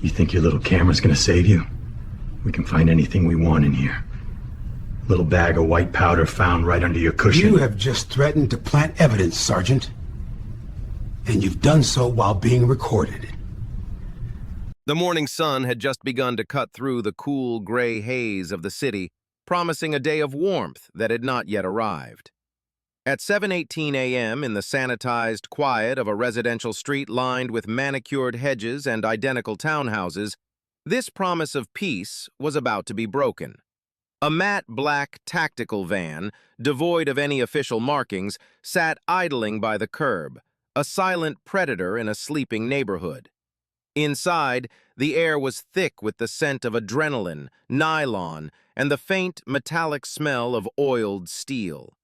You think your little camera's gonna save you? We can find anything we want in here. Little bag of white powder found right under your cushion. You have just threatened to plant evidence, Sergeant. And you've done so while being recorded. The morning sun had just begun to cut through the cool gray haze of the city, promising a day of warmth that had not yet arrived. At 7:18 a.m., in the sanitized quiet of a residential street lined with manicured hedges and identical townhouses, this promise of peace was about to be broken. A matte black tactical van, devoid of any official markings, sat idling by the curb, a silent predator in a sleeping neighborhood. Inside, the air was thick with the scent of adrenaline, nylon, and the faint metallic smell of oiled steel.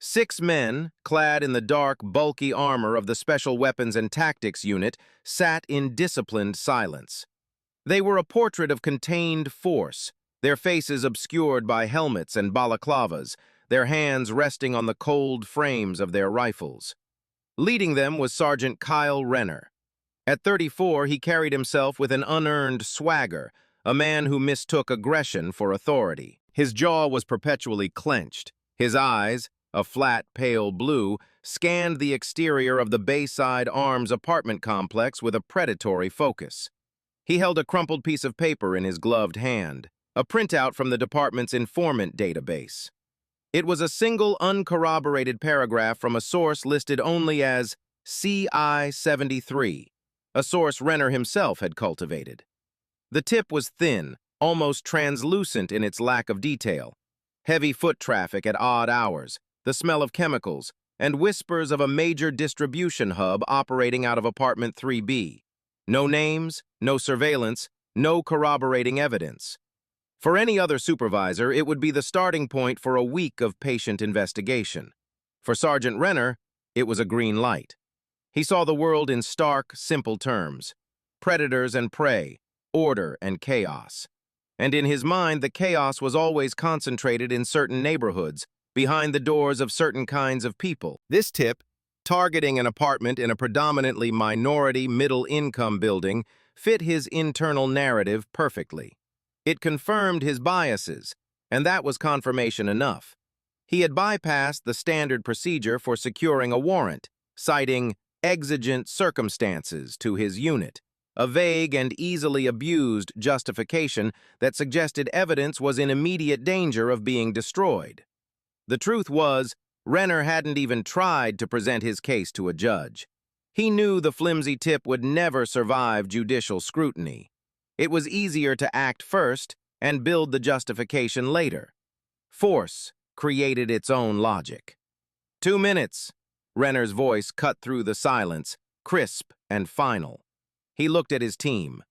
6 men, clad in the dark, bulky armor of the Special Weapons and Tactics Unit, sat in disciplined silence. They were a portrait of contained force, their faces obscured by helmets and balaclavas, their hands resting on the cold frames of their rifles. Leading them was Sergeant Kyle Renner. At 34, he carried himself with an unearned swagger, a man who mistook aggression for authority. His jaw was perpetually clenched. His eyes, a flat, pale blue, scanned the exterior of the Bayside Arms apartment complex with a predatory focus. He held a crumpled piece of paper in his gloved hand, a printout from the department's informant database. It was a single uncorroborated paragraph from a source listed only as CI-73, a source Renner himself had cultivated. The tip was thin, almost translucent in its lack of detail. Heavy foot traffic at odd hours, the smell of chemicals, and whispers of a major distribution hub operating out of apartment 3B. No names, no surveillance, no corroborating evidence. For any other supervisor, it would be the starting point for a week of patient investigation. For Sergeant Renner, it was a green light. He saw the world in stark, simple terms: predators and prey, order and chaos. And in his mind, the chaos was always concentrated in certain neighborhoods, behind the doors of certain kinds of people. This tip, targeting an apartment in a predominantly minority middle-income building, fit his internal narrative perfectly. It confirmed his biases, and that was confirmation enough. He had bypassed the standard procedure for securing a warrant, citing exigent circumstances to his unit, a vague and easily abused justification that suggested evidence was in immediate danger of being destroyed. The truth was, Renner hadn't even tried to present his case to a judge. He knew the flimsy tip would never survive judicial scrutiny. It was easier to act first and build the justification later. Force created its own logic. 2 minutes. Renner's voice cut through the silence, crisp and final. He looked at his team.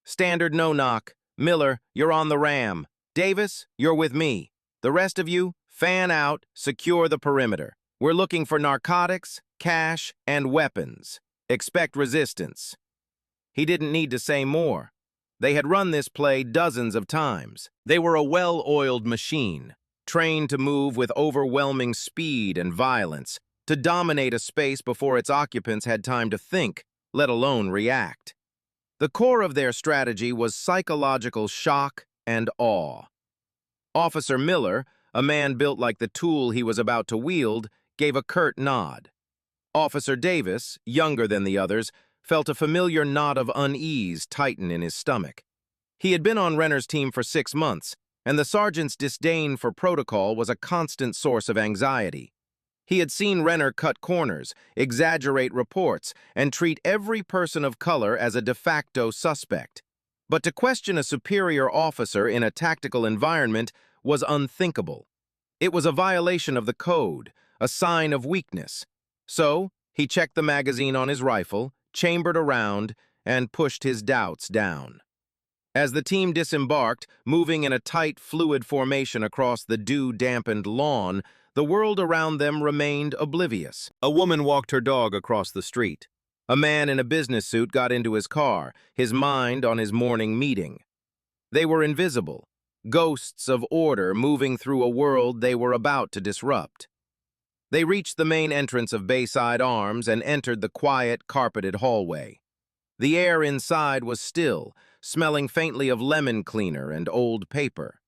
Standard no-knock. Miller, you're on the ram. Davis, you're with me. The rest of you, fan out, secure the perimeter. We're looking for narcotics, cash, and weapons. Expect resistance. He didn't need to say more. They had run this play dozens of times. They were a well-oiled machine, trained to move with overwhelming speed and violence, to dominate a space before its occupants had time to think, let alone react. The core of their strategy was psychological shock and awe. Officer Miller, a man built like the tool he was about to wield, gave a curt nod. Officer Davis, younger than the others, felt a familiar knot of unease tighten in his stomach. He had been on Renner's team for 6 months, and the sergeant's disdain for protocol was a constant source of anxiety. He had seen Renner cut corners, exaggerate reports, and treat every person of color as a de facto suspect. But to question a superior officer in a tactical environment was unthinkable. It was a violation of the code, a sign of weakness. So, he checked the magazine on his rifle, chambered around, and pushed his doubts down. As the team disembarked, moving in a tight, fluid formation across the dew-dampened lawn, the world around them remained oblivious. A woman walked her dog across the street. A man in a business suit got into his car, his mind on his morning meeting. They were invisible, ghosts of order moving through a world they were about to disrupt. They reached the main entrance of Bayside Arms and entered the quiet, carpeted hallway. The air inside was still, smelling faintly of lemon cleaner and old paper.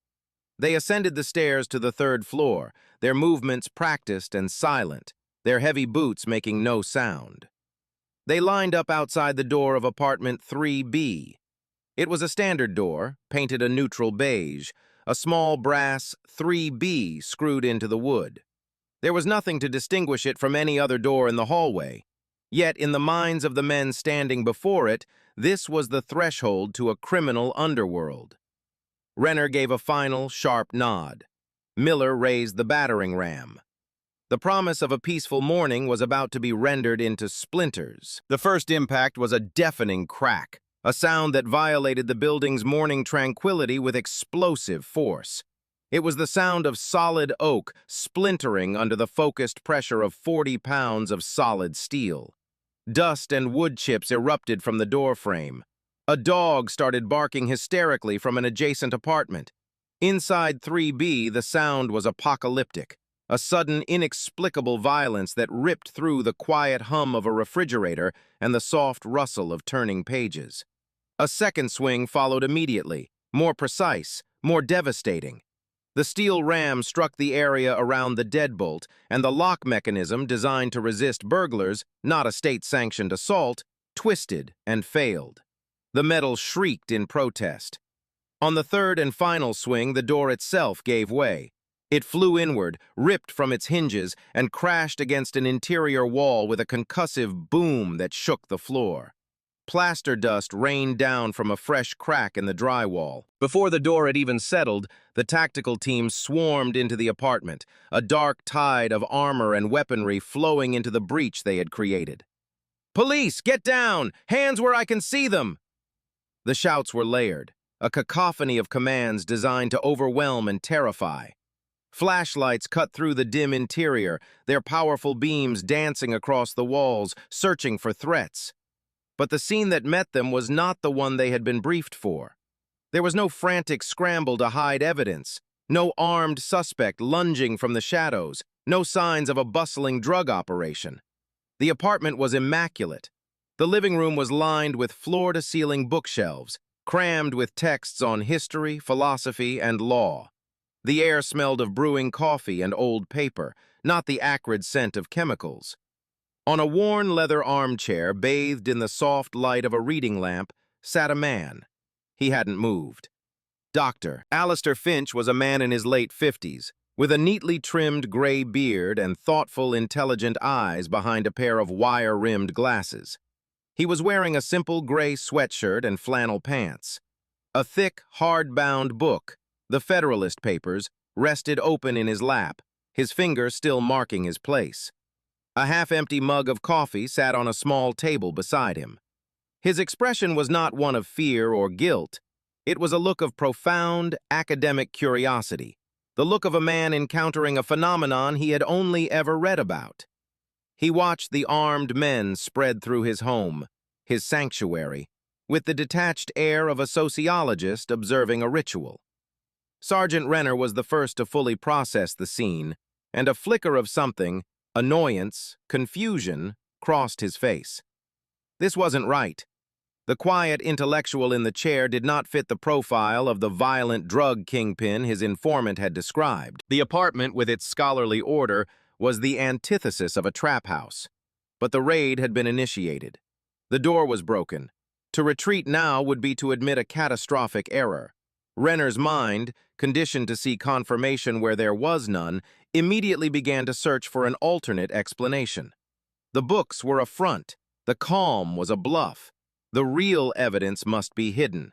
They ascended the stairs to the third floor, their movements practiced and silent, their heavy boots making no sound. They lined up outside the door of apartment 3B. It was a standard door, painted a neutral beige, a small brass 3B screwed into the wood. There was nothing to distinguish it from any other door in the hallway. Yet, in the minds of the men standing before it, this was the threshold to a criminal underworld. Renner gave a final, sharp nod. Miller raised the battering ram. The promise of a peaceful morning was about to be rendered into splinters. The first impact was a deafening crack, a sound that violated the building's morning tranquility with explosive force. It was the sound of solid oak splintering under the focused pressure of 40 pounds of solid steel. Dust and wood chips erupted from the doorframe. A dog started barking hysterically from an adjacent apartment. Inside 3B, the sound was apocalyptic, a sudden, inexplicable violence that ripped through the quiet hum of a refrigerator and the soft rustle of turning pages. A second swing followed immediately, more precise, more devastating. The steel ram struck the area around the deadbolt, and the lock mechanism, designed to resist burglars, not a state-sanctioned assault, twisted and failed. The metal shrieked in protest. On the third and final swing, the door itself gave way. It flew inward, ripped from its hinges, and crashed against an interior wall with a concussive boom that shook the floor. Plaster dust rained down from a fresh crack in the drywall. Before the door had even settled, the tactical team swarmed into the apartment, a dark tide of armor and weaponry flowing into the breach they had created. "Police, get down! Hands where I can see them!" The shouts were layered, a cacophony of commands designed to overwhelm and terrify. Flashlights cut through the dim interior, their powerful beams dancing across the walls, searching for threats. But the scene that met them was not the one they had been briefed for. There was no frantic scramble to hide evidence, no armed suspect lunging from the shadows, no signs of a bustling drug operation. The apartment was immaculate. The living room was lined with floor-to-ceiling bookshelves, crammed with texts on history, philosophy, and law. The air smelled of brewing coffee and old paper, not the acrid scent of chemicals. On a worn leather armchair, bathed in the soft light of a reading lamp, sat a man. He hadn't moved. Dr. Alistair Finch was a man in his late 50s, with a neatly trimmed gray beard and thoughtful, intelligent eyes behind a pair of wire-rimmed glasses. He was wearing a simple gray sweatshirt and flannel pants. A thick, hard-bound book, the Federalist Papers, rested open in his lap, his finger still marking his place. A half-empty mug of coffee sat on a small table beside him. His expression was not one of fear or guilt. It was a look of profound, academic curiosity, the look of a man encountering a phenomenon he had only ever read about. He watched the armed men spread through his home, his sanctuary, with the detached air of a sociologist observing a ritual. Sergeant Renner was the first to fully process the scene, and a flicker of something, annoyance, confusion, crossed his face. This wasn't right. The quiet intellectual in the chair did not fit the profile of the violent drug kingpin his informant had described. The apartment, with its scholarly order, was the antithesis of a trap house. But the raid had been initiated. The door was broken. To retreat now would be to admit a catastrophic error. Renner's mind, conditioned to see confirmation where there was none, immediately began to search for an alternate explanation. The books were a front. The calm was a bluff. The real evidence must be hidden.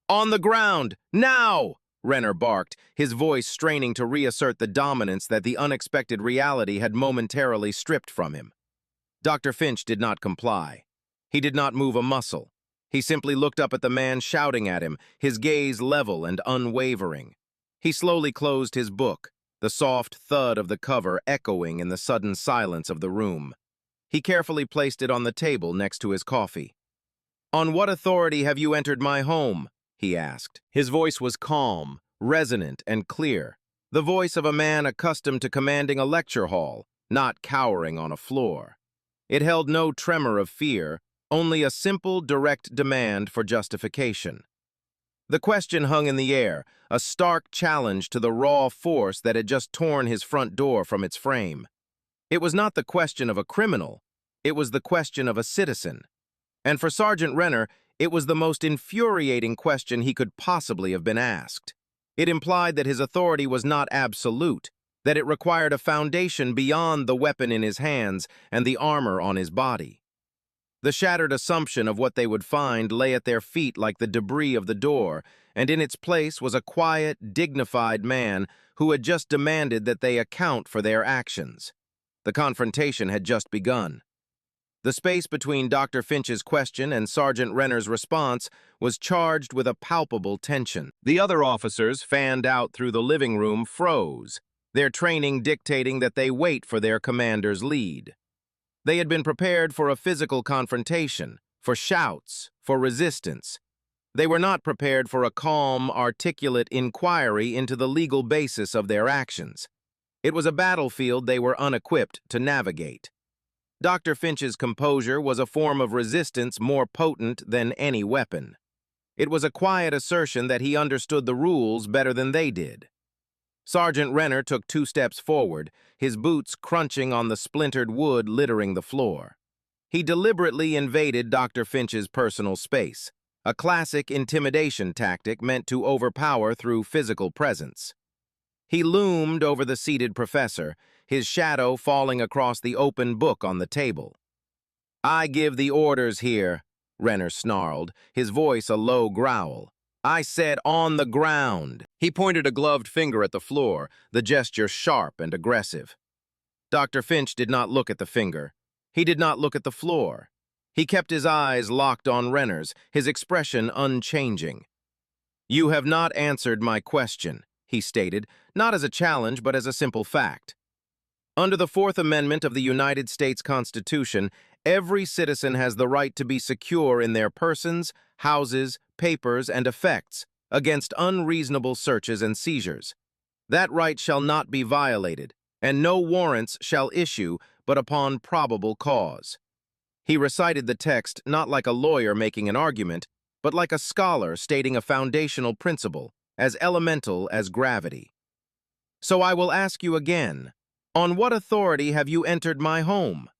"On the ground! Now!" Renner barked, his voice straining to reassert the dominance that the unexpected reality had momentarily stripped from him. Dr. Finch did not comply. He did not move a muscle. He simply looked up at the man shouting at him, his gaze level and unwavering. He slowly closed his book, the soft thud of the cover echoing in the sudden silence of the room. He carefully placed it on the table next to his coffee. "On what authority have you entered my home?" he asked. His voice was calm, resonant, and clear, the voice of a man accustomed to commanding a lecture hall, not cowering on a floor. It held no tremor of fear, only a simple, direct demand for justification. The question hung in the air, a stark challenge to the raw force that had just torn his front door from its frame. It was not the question of a criminal, it was the question of a citizen. And for Sergeant Renner, it was the most infuriating question he could possibly have been asked. It implied that his authority was not absolute, that it required a foundation beyond the weapon in his hands and the armor on his body. The shattered assumption of what they would find lay at their feet like the debris of the door, and in its place was a quiet, dignified man who had just demanded that they account for their actions. The confrontation had just begun. The space between Dr. Finch's question and Sergeant Renner's response was charged with a palpable tension. The other officers, fanned out through the living room, froze, their training dictating that they wait for their commander's lead. They had been prepared for a physical confrontation, for shouts, for resistance. They were not prepared for a calm, articulate inquiry into the legal basis of their actions. It was a battlefield they were unequipped to navigate. Dr. Finch's composure was a form of resistance more potent than any weapon. It was a quiet assertion that he understood the rules better than they did. Sergeant Renner took 2 steps forward, his boots crunching on the splintered wood littering the floor. He deliberately invaded Dr. Finch's personal space, a classic intimidation tactic meant to overpower through physical presence. He loomed over the seated professor, his shadow falling across the open book on the table. "I give the orders here," Renner snarled, his voice a low growl. "I said on the ground." He pointed a gloved finger at the floor, the gesture sharp and aggressive. Dr. Finch did not look at the finger. He did not look at the floor. He kept his eyes locked on Renner's, his expression unchanging. "You have not answered my question," he stated, not as a challenge but as a simple fact. Under the 4th Amendment of the United States Constitution, every citizen has the right to be secure in their persons, houses, papers, and effects against unreasonable searches and seizures. That right shall not be violated, and no warrants shall issue but upon probable cause. He recited the text not like a lawyer making an argument, but like a scholar stating a foundational principle, as elemental as gravity. "So I will ask you again, on what authority have you entered my home?"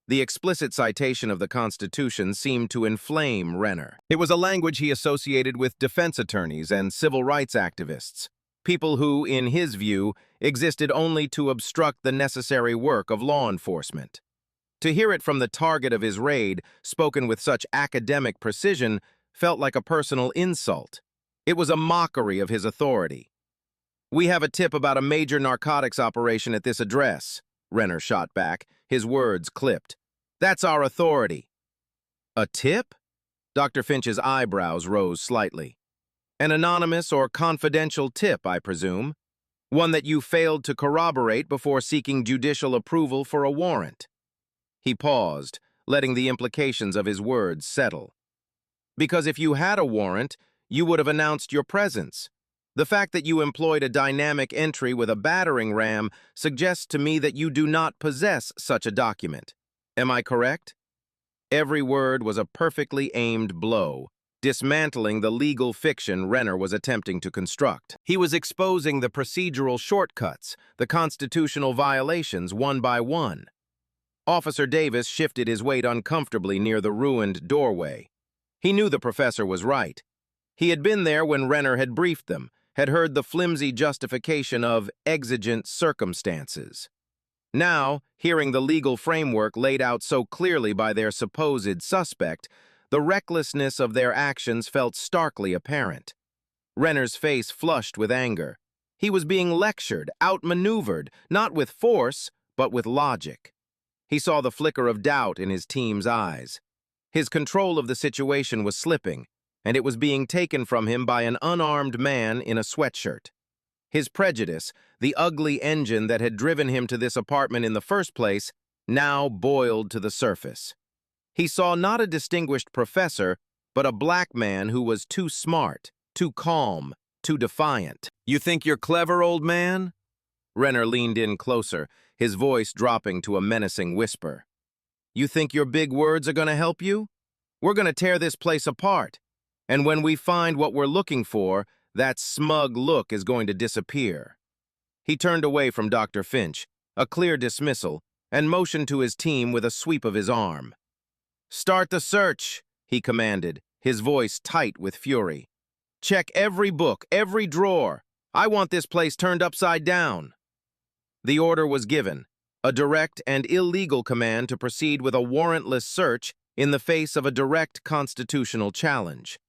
The explicit citation of the Constitution seemed to inflame Renner. It was a language he associated with defense attorneys and civil rights activists, people who, in his view, existed only to obstruct the necessary work of law enforcement. To hear it from the target of his raid, spoken with such academic precision, felt like a personal insult. It was a mockery of his authority. "We have a tip about a major narcotics operation at this address," Renner shot back, his words clipped. "That's our authority." "A tip?" Dr. Finch's eyebrows rose slightly. "An anonymous or confidential tip, I presume? One that you failed to corroborate before seeking judicial approval for a warrant." He paused, letting the implications of his words settle. "Because if you had a warrant, you would have announced your presence. The fact that you employed a dynamic entry with a battering ram suggests to me that you do not possess such a document. Am I correct?" Every word was a perfectly aimed blow, dismantling the legal fiction Renner was attempting to construct. He was exposing the procedural shortcuts, the constitutional violations one by one. Officer Davis shifted his weight uncomfortably near the ruined doorway. He knew the professor was right. He had been there when Renner had briefed them, had heard the flimsy justification of exigent circumstances. Now, hearing the legal framework laid out so clearly by their supposed suspect, the recklessness of their actions felt starkly apparent. Renner's face flushed with anger. He was being lectured, outmaneuvered, not with force, but with logic. He saw the flicker of doubt in his team's eyes. His control of the situation was slipping, and it was being taken from him by an unarmed man in a sweatshirt. His prejudice, the ugly engine that had driven him to this apartment in the first place, now boiled to the surface. He saw not a distinguished professor, but a black man who was too smart, too calm, too defiant. "You think you're clever, old man?" Renner leaned in closer, his voice dropping to a menacing whisper. "You think your big words are going to help you? We're going to tear this place apart. And when we find what we're looking for, that smug look is going to disappear. He turned away from Dr. Finch, a clear dismissal, and motioned to his team with a sweep of his arm. "Start the search," he commanded, his voice tight with fury. "Check every book, every drawer. I want this place turned upside down." The order was given, a direct and illegal command to proceed with a warrantless search in the face of a direct constitutional challenge.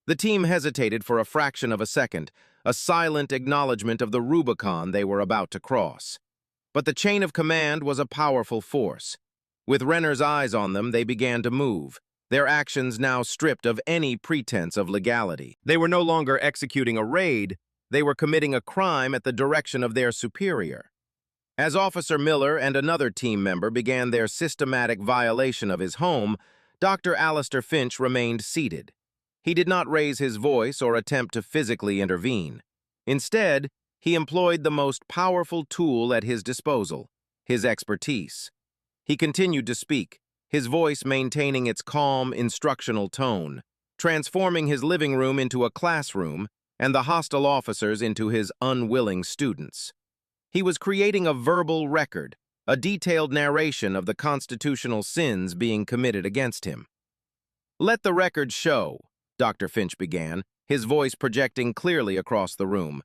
The team hesitated for a fraction of a second, a silent acknowledgement of the Rubicon they were about to cross. But the chain of command was a powerful force. With Renner's eyes on them, they began to move, their actions now stripped of any pretense of legality. They were no longer executing a raid, they were committing a crime at the direction of their superior. As Officer Miller and another team member began their systematic violation of his home, Dr. Alistair Finch remained seated. He did not raise his voice or attempt to physically intervene. Instead, he employed the most powerful tool at his disposal, his expertise. He continued to speak, his voice maintaining its calm, instructional tone, transforming his living room into a classroom and the hostile officers into his unwilling students. He was creating a verbal record, a detailed narration of the constitutional sins being committed against him. "Let the record show," Dr. Finch began, his voice projecting clearly across the room,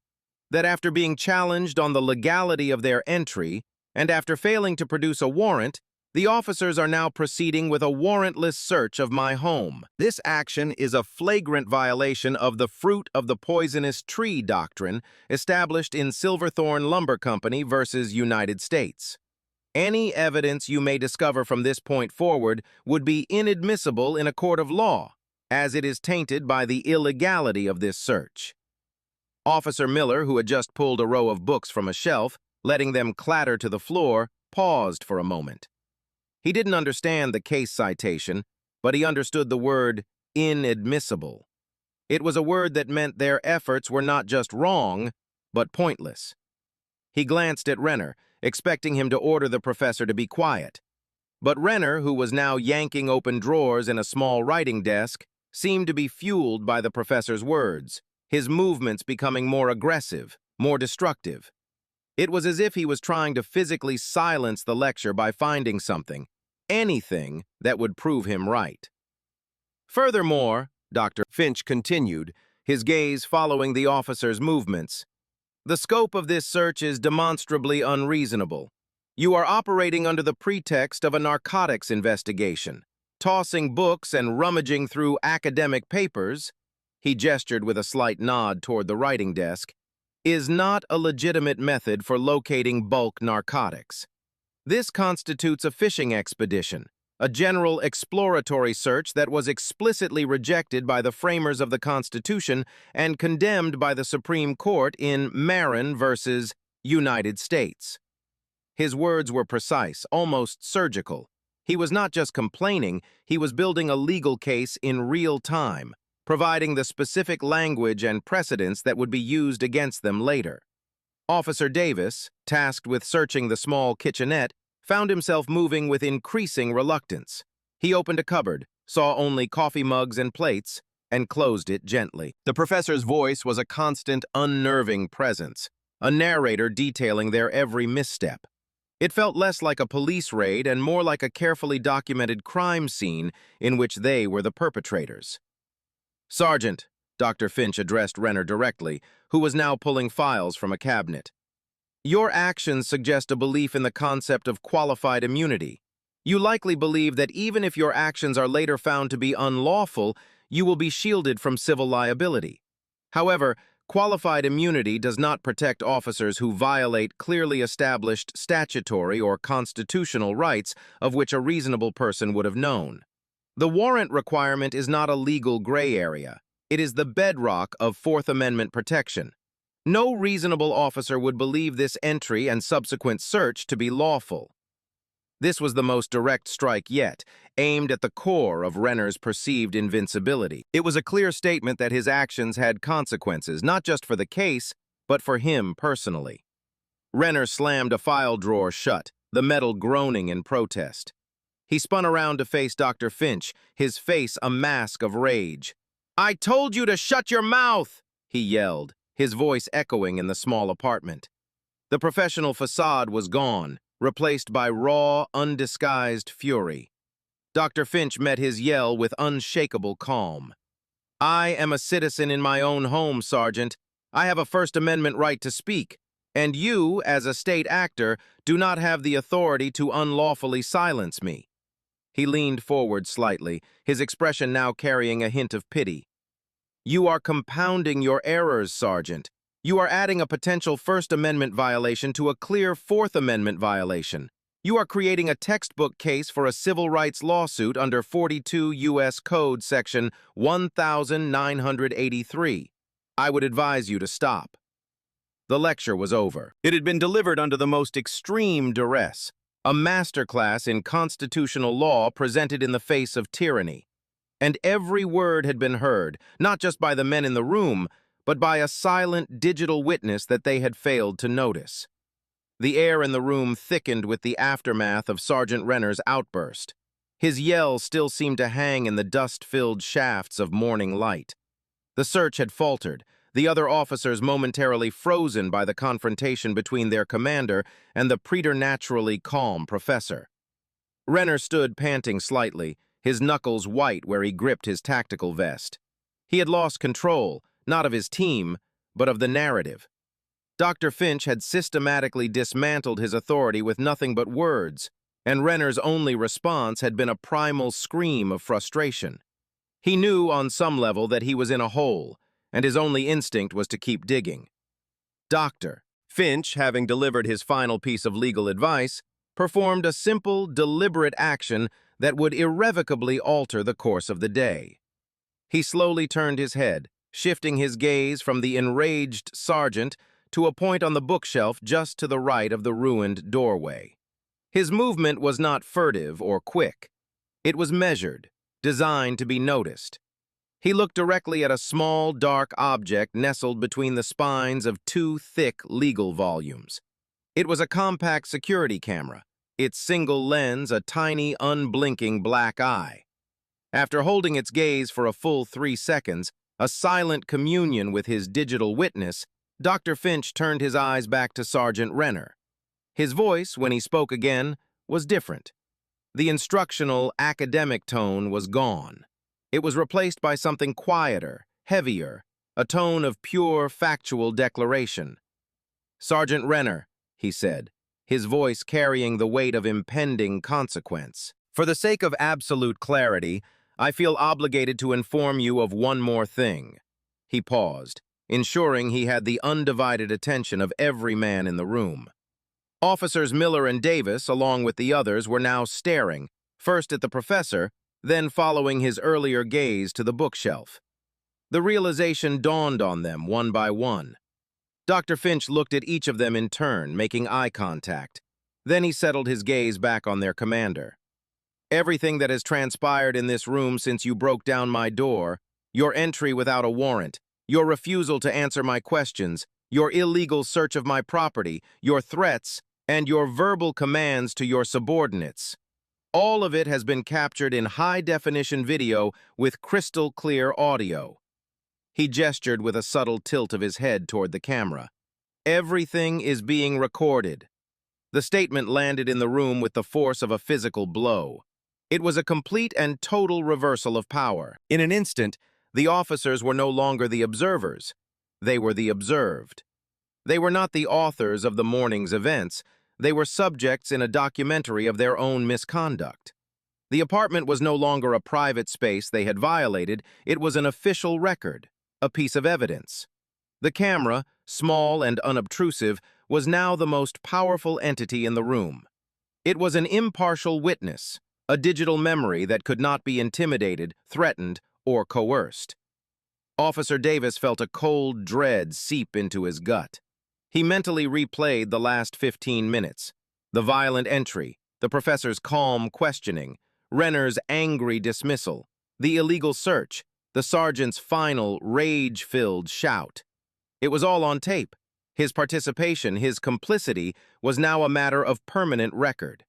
"that after being challenged on the legality of their entry, and after failing to produce a warrant, the officers are now proceeding with a warrantless search of my home. This action is a flagrant violation of the fruit of the poisonous tree doctrine established in Silverthorne Lumber Company versus United States. Any evidence you may discover from this point forward would be inadmissible in a court of law, as it is tainted by the illegality of this search." Officer Miller, who had just pulled a row of books from a shelf, letting them clatter to the floor, paused for a moment. He didn't understand the case citation, but he understood the word inadmissible. It was a word that meant their efforts were not just wrong, but pointless. He glanced at Renner, expecting him to order the professor to be quiet. But Renner, who was now yanking open drawers in a small writing desk, seemed to be fueled by the professor's words, his movements becoming more aggressive, more destructive. It was as if he was trying to physically silence the lecture by finding something, anything that would prove him right. "Furthermore," Dr. Finch continued, his gaze following the officer's movements, "the scope of this search is demonstrably unreasonable. You are operating under the pretext of a narcotics investigation. Tossing books and rummaging through academic papers," he gestured with a slight nod toward the writing desk, "is not a legitimate method for locating bulk narcotics. This constitutes a fishing expedition, a general exploratory search that was explicitly rejected by the framers of the Constitution and condemned by the Supreme Court in Marin versus United States." His words were precise, almost surgical. He was not just complaining, he was building a legal case in real time, providing the specific language and precedents that would be used against them later. Officer Davis, tasked with searching the small kitchenette, found himself moving with increasing reluctance. He opened a cupboard, saw only coffee mugs and plates, and closed it gently. The professor's voice was a constant, unnerving presence, a narrator detailing their every misstep. It felt less like a police raid and more like a carefully documented crime scene in which they were the perpetrators. "Sergeant," Dr. Finch addressed Renner directly, who was now pulling files from a cabinet. "Your actions suggest a belief in the concept of qualified immunity. You likely believe that even if your actions are later found to be unlawful, you will be shielded from civil liability. However, qualified immunity does not protect officers who violate clearly established statutory or constitutional rights of which a reasonable person would have known. The warrant requirement is not a legal gray area. It is the bedrock of Fourth Amendment protection. No reasonable officer would believe this entry and subsequent search to be lawful." This was the most direct strike yet, aimed at the core of Renner's perceived invincibility. It was a clear statement that his actions had consequences, not just for the case, but for him personally. Renner slammed a file drawer shut, the metal groaning in protest. He spun around to face Dr. Finch, his face a mask of rage. "I told you to shut your mouth!" he yelled, his voice echoing in the small apartment. The professional facade was gone, replaced by raw, undisguised fury. Dr. Finch met his yell with unshakable calm. "I am a citizen in my own home, Sergeant. I have a First Amendment right to speak, and you, as a state actor, do not have the authority to unlawfully silence me." He leaned forward slightly, his expression now carrying a hint of pity. "You are compounding your errors, Sergeant. You are adding a potential First Amendment violation to a clear Fourth Amendment violation. You are creating a textbook case for a civil rights lawsuit under 42 U.S. Code Section 1983. I would advise you to stop." The lecture was over. It had been delivered under the most extreme duress, a masterclass in constitutional law presented in the face of tyranny. And every word had been heard, not just by the men in the room, but by a silent digital witness that they had failed to notice. The air in the room thickened with the aftermath of Sergeant Renner's outburst. His yell still seemed to hang in the dust-filled shafts of morning light. The search had faltered, the other officers momentarily frozen by the confrontation between their commander and the preternaturally calm professor. Renner stood panting slightly, his knuckles white where he gripped his tactical vest. He had lost control, not of his team, but of the narrative. Dr. Finch had systematically dismantled his authority with nothing but words, and Renner's only response had been a primal scream of frustration. He knew on some level that he was in a hole, and his only instinct was to keep digging. Dr. Finch, having delivered his final piece of legal advice, performed a simple, deliberate action that would irrevocably alter the course of the day. He slowly turned his head, shifting his gaze from the enraged sergeant to a point on the bookshelf just to the right of the ruined doorway. His movement was not furtive or quick. It was measured, designed to be noticed. He looked directly at a small, dark object nestled between the spines of two thick legal volumes. It was a compact security camera, its single lens a tiny, unblinking black eye. After holding its gaze for a full 3 seconds, a silent communion with his digital witness, Dr. Finch turned his eyes back to Sergeant Renner. His voice, when he spoke again, was different. The instructional, academic tone was gone. It was replaced by something quieter, heavier, a tone of pure, factual declaration. "Sergeant Renner," he said, his voice carrying the weight of impending consequence. "For the sake of absolute clarity, I feel obligated to inform you of one more thing." He paused, ensuring he had the undivided attention of every man in the room. Officers Miller and Davis, along with the others, were now staring, first at the professor, then following his earlier gaze to the bookshelf. The realization dawned on them one by one. Dr. Finch looked at each of them in turn, making eye contact. Then he settled his gaze back on their commander. "Everything that has transpired in this room since you broke down my door, your entry without a warrant, your refusal to answer my questions, your illegal search of my property, your threats, and your verbal commands to your subordinates. All of it has been captured in high-definition video with crystal-clear audio." He gestured with a subtle tilt of his head toward the camera. "Everything is being recorded." The statement landed in the room with the force of a physical blow. It was a complete and total reversal of power. In an instant, the officers were no longer the observers. They were the observed. They were not the authors of the morning's events. They were subjects in a documentary of their own misconduct. The apartment was no longer a private space they had violated. It was an official record, a piece of evidence. The camera, small and unobtrusive, was now the most powerful entity in the room. It was an impartial witness, a digital memory that could not be intimidated, threatened, or coerced. Officer Davis felt a cold dread seep into his gut. He mentally replayed the last 15 minutes. The violent entry, the professor's calm questioning, Renner's angry dismissal, the illegal search, the sergeant's final rage-filled shout. It was all on tape. His participation, his complicity, was now a matter of permanent record.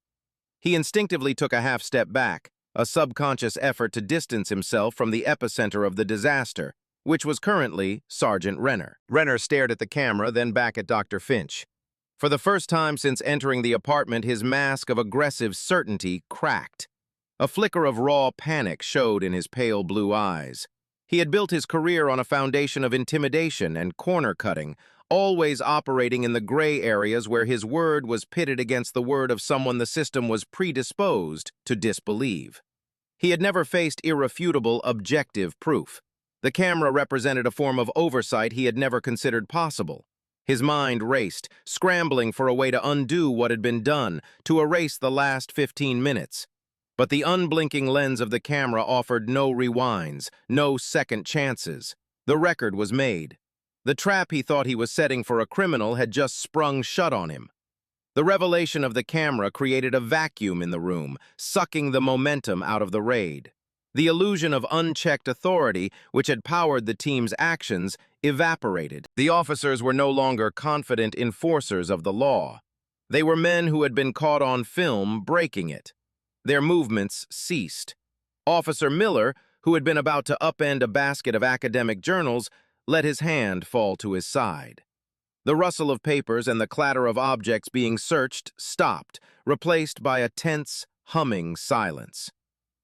He instinctively took a half step back, a subconscious effort to distance himself from the epicenter of the disaster, which was currently Sergeant Renner. Renner stared at the camera, then back at Dr. Finch. For the first time since entering the apartment, his mask of aggressive certainty cracked. A flicker of raw panic showed in his pale blue eyes. He had built his career on a foundation of intimidation and corner-cutting, always operating in the gray areas where his word was pitted against the word of someone the system was predisposed to disbelieve. He had never faced irrefutable, objective proof. The camera represented a form of oversight he had never considered possible. His mind raced, scrambling for a way to undo what had been done, to erase the last 15 minutes. But the unblinking lens of the camera offered no rewinds, no second chances. The record was made. The trap he thought he was setting for a criminal had just sprung shut on him. The revelation of the camera created a vacuum in the room, sucking the momentum out of the raid. The illusion of unchecked authority, which had powered the team's actions, evaporated. The officers were no longer confident enforcers of the law. They were men who had been caught on film breaking it. Their movements ceased. Officer Miller, who had been about to upend a basket of academic journals, let his hand fall to his side. The rustle of papers and the clatter of objects being searched stopped, replaced by a tense, humming silence.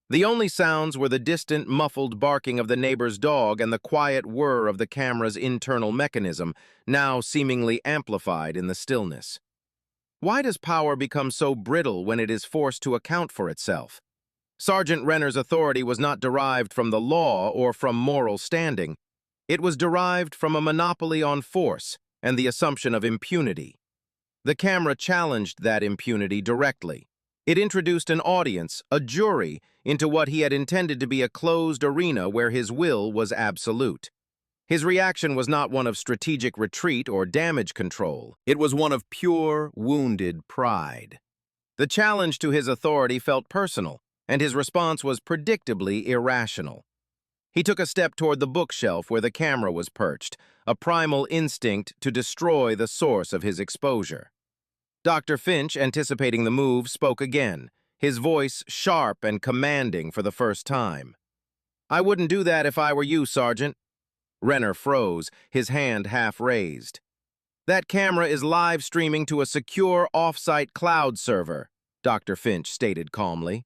The only sounds were the distant, muffled barking of the neighbor's dog and the quiet whir of the camera's internal mechanism, now seemingly amplified in the stillness. Why does power become so brittle when it is forced to account for itself? Sergeant Renner's authority was not derived from the law or from moral standing. It was derived from a monopoly on force and the assumption of impunity. The camera challenged that impunity directly. It introduced an audience, a jury, into what he had intended to be a closed arena where his will was absolute. His reaction was not one of strategic retreat or damage control. It was one of pure, wounded pride. The challenge to his authority felt personal, and his response was predictably irrational. He took a step toward the bookshelf where the camera was perched, a primal instinct to destroy the source of his exposure. Dr. Finch, anticipating the move, spoke again, his voice sharp and commanding for the first time. "I wouldn't do that if I were you, Sergeant." Renner froze, his hand half raised. "That camera is live streaming to a secure off-site cloud server," Dr. Finch stated calmly.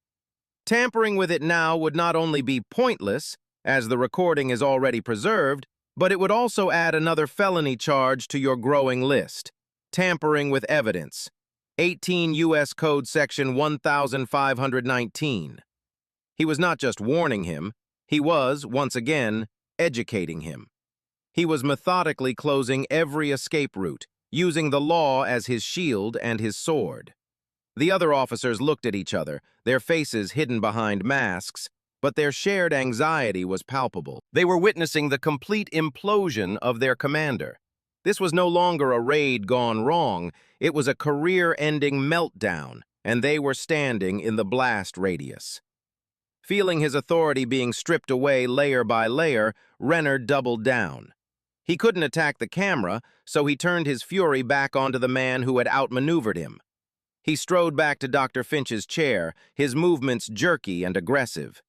"Tampering with it now would not only be pointless, as the recording is already preserved, but it would also add another felony charge to your growing list. Tampering with evidence. 18 U.S. Code Section 1519. He was not just warning him, he was, once again, educating him. He was methodically closing every escape route, using the law as his shield and his sword. The other officers looked at each other, their faces hidden behind masks, but their shared anxiety was palpable. They were witnessing the complete implosion of their commander. This was no longer a raid gone wrong, it was a career-ending meltdown, and they were standing in the blast radius. Feeling his authority being stripped away layer by layer, Renner doubled down. He couldn't attack the camera, so he turned his fury back onto the man who had outmaneuvered him. He strode back to Dr. Finch's chair, his movements jerky and aggressive.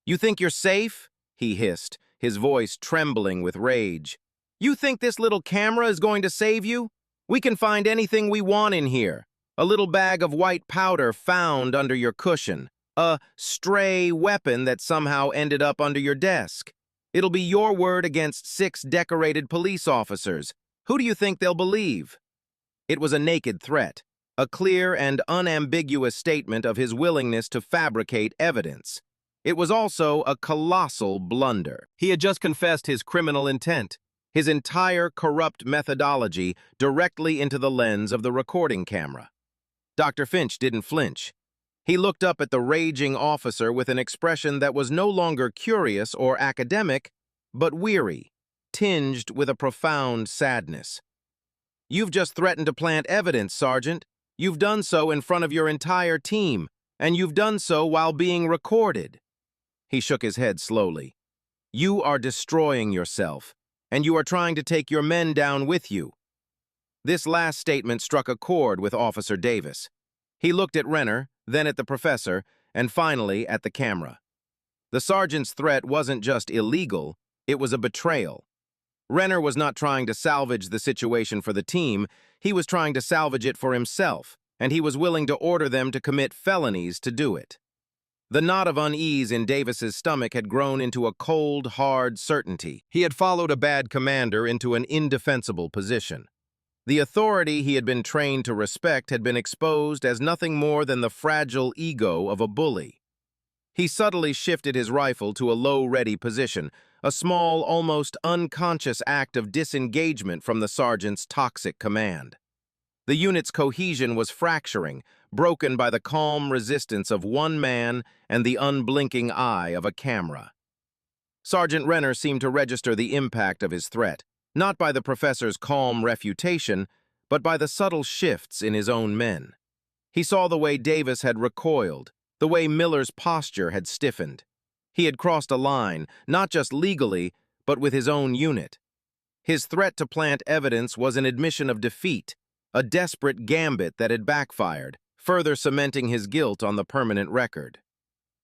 "You think you're safe?" he hissed, his voice trembling with rage. "You think this little camera is going to save you? We can find anything we want in here. A little bag of white powder found under your cushion. A stray weapon that somehow ended up under your desk. It'll be your word against 6 decorated police officers. Who do you think they'll believe?" It was a naked threat, a clear and unambiguous statement of his willingness to fabricate evidence. It was also a colossal blunder. He had just confessed his criminal intent, his entire corrupt methodology directly into the lens of the recording camera. Dr. Finch didn't flinch. He looked up at the raging officer with an expression that was no longer curious or academic, but weary, tinged with a profound sadness. "You've just threatened to plant evidence, Sergeant. You've done so in front of your entire team, and you've done so while being recorded." He shook his head slowly. "You are destroying yourself, and you are trying to take your men down with you." This last statement struck a chord with Officer Davis. He looked at Renner, then at the professor, and finally at the camera. The sergeant's threat wasn't just illegal, it was a betrayal. Renner was not trying to salvage the situation for the team, he was trying to salvage it for himself, and he was willing to order them to commit felonies to do it. The knot of unease in Davis's stomach had grown into a cold, hard certainty. He had followed a bad commander into an indefensible position. The authority he had been trained to respect had been exposed as nothing more than the fragile ego of a bully. He subtly shifted his rifle to a low-ready position, a small, almost unconscious act of disengagement from the sergeant's toxic command. The unit's cohesion was fracturing, broken by the calm resistance of one man and the unblinking eye of a camera. Sergeant Renner seemed to register the impact of his threat, not by the professor's calm refutation, but by the subtle shifts in his own men. He saw the way Davis had recoiled, the way Miller's posture had stiffened. He had crossed a line, not just legally, but with his own unit. His threat to plant evidence was an admission of defeat, a desperate gambit that had backfired, further cementing his guilt on the permanent record.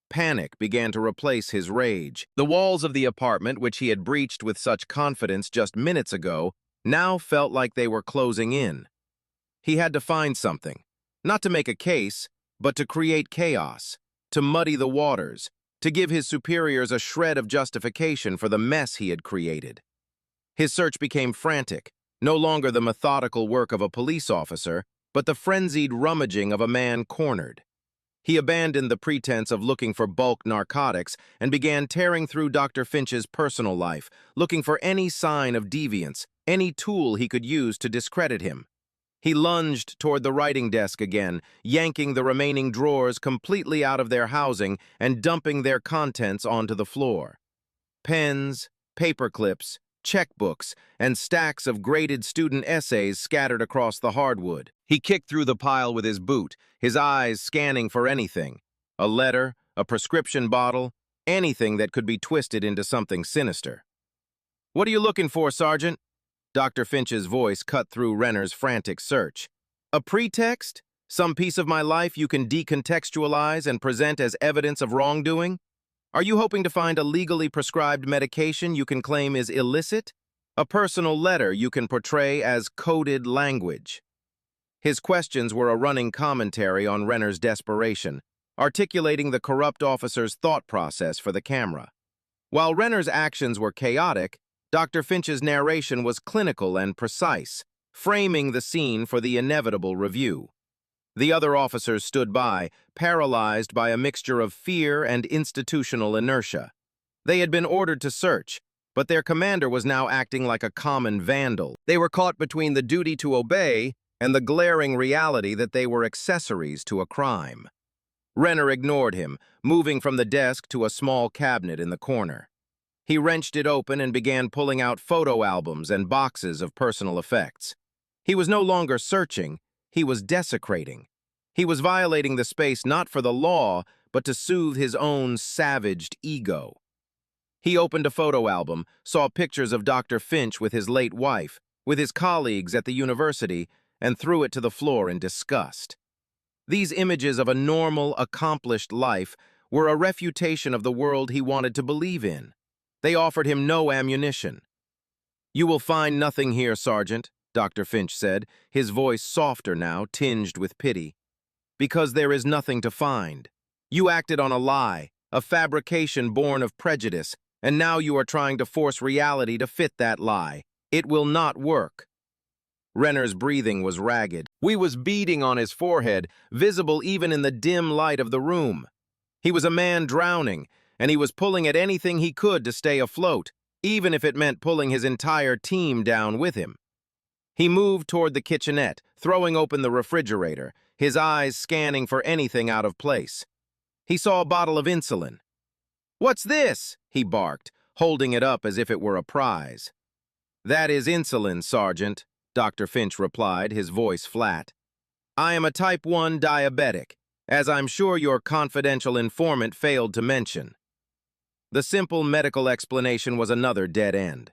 Panic began to replace his rage. The walls of the apartment, which he had breached with such confidence just minutes ago, now felt like they were closing in. He had to find something, not to make a case, but to create chaos, to muddy the waters, to give his superiors a shred of justification for the mess he had created. His search became frantic, no longer the methodical work of a police officer, but the frenzied rummaging of a man cornered. He abandoned the pretense of looking for bulk narcotics and began tearing through Dr. Finch's personal life, looking for any sign of deviance, any tool he could use to discredit him. He lunged toward the writing desk again, yanking the remaining drawers completely out of their housing and dumping their contents onto the floor. Pens, paper clips, checkbooks, and stacks of graded student essays scattered across the hardwood. He kicked through the pile with his boot, his eyes scanning for anything. A letter, a prescription bottle, anything that could be twisted into something sinister. "What are you looking for, Sergeant?" Dr. Finch's voice cut through Renner's frantic search. "A pretext? Some piece of my life you can decontextualize and present as evidence of wrongdoing? Are you hoping to find a legally prescribed medication you can claim is illicit? A personal letter you can portray as coded language?" His questions were a running commentary on Renner's desperation, articulating the corrupt officer's thought process for the camera. While Renner's actions were chaotic, Dr. Finch's narration was clinical and precise, framing the scene for the inevitable review. The other officers stood by, paralyzed by a mixture of fear and institutional inertia. They had been ordered to search, but their commander was now acting like a common vandal. They were caught between the duty to obey and the glaring reality that they were accessories to a crime. Renner ignored him, moving from the desk to a small cabinet in the corner. He wrenched it open and began pulling out photo albums and boxes of personal effects. He was no longer searching, he was desecrating. He was violating the space not for the law, but to soothe his own savaged ego. He opened a photo album, saw pictures of Dr. Finch with his late wife, with his colleagues at the university, and threw it to the floor in disgust. These images of a normal, accomplished life were a refutation of the world he wanted to believe in. They offered him no ammunition. "You will find nothing here, Sergeant," Dr. Finch said, his voice softer now, tinged with pity. "Because there is nothing to find. You acted on a lie, a fabrication born of prejudice, and now you are trying to force reality to fit that lie. It will not work." Renner's breathing was ragged. Wheat was beading on his forehead, visible even in the dim light of the room. He was a man drowning, and he was pulling at anything he could to stay afloat, even if it meant pulling his entire team down with him. He moved toward the kitchenette, throwing open the refrigerator, his eyes scanning for anything out of place. He saw a bottle of insulin. "What's this?" he barked, holding it up as if it were a prize. "That is insulin, Sergeant," Dr. Finch replied, his voice flat. "I am a type 1 diabetic, as I'm sure your confidential informant failed to mention." The simple medical explanation was another dead end.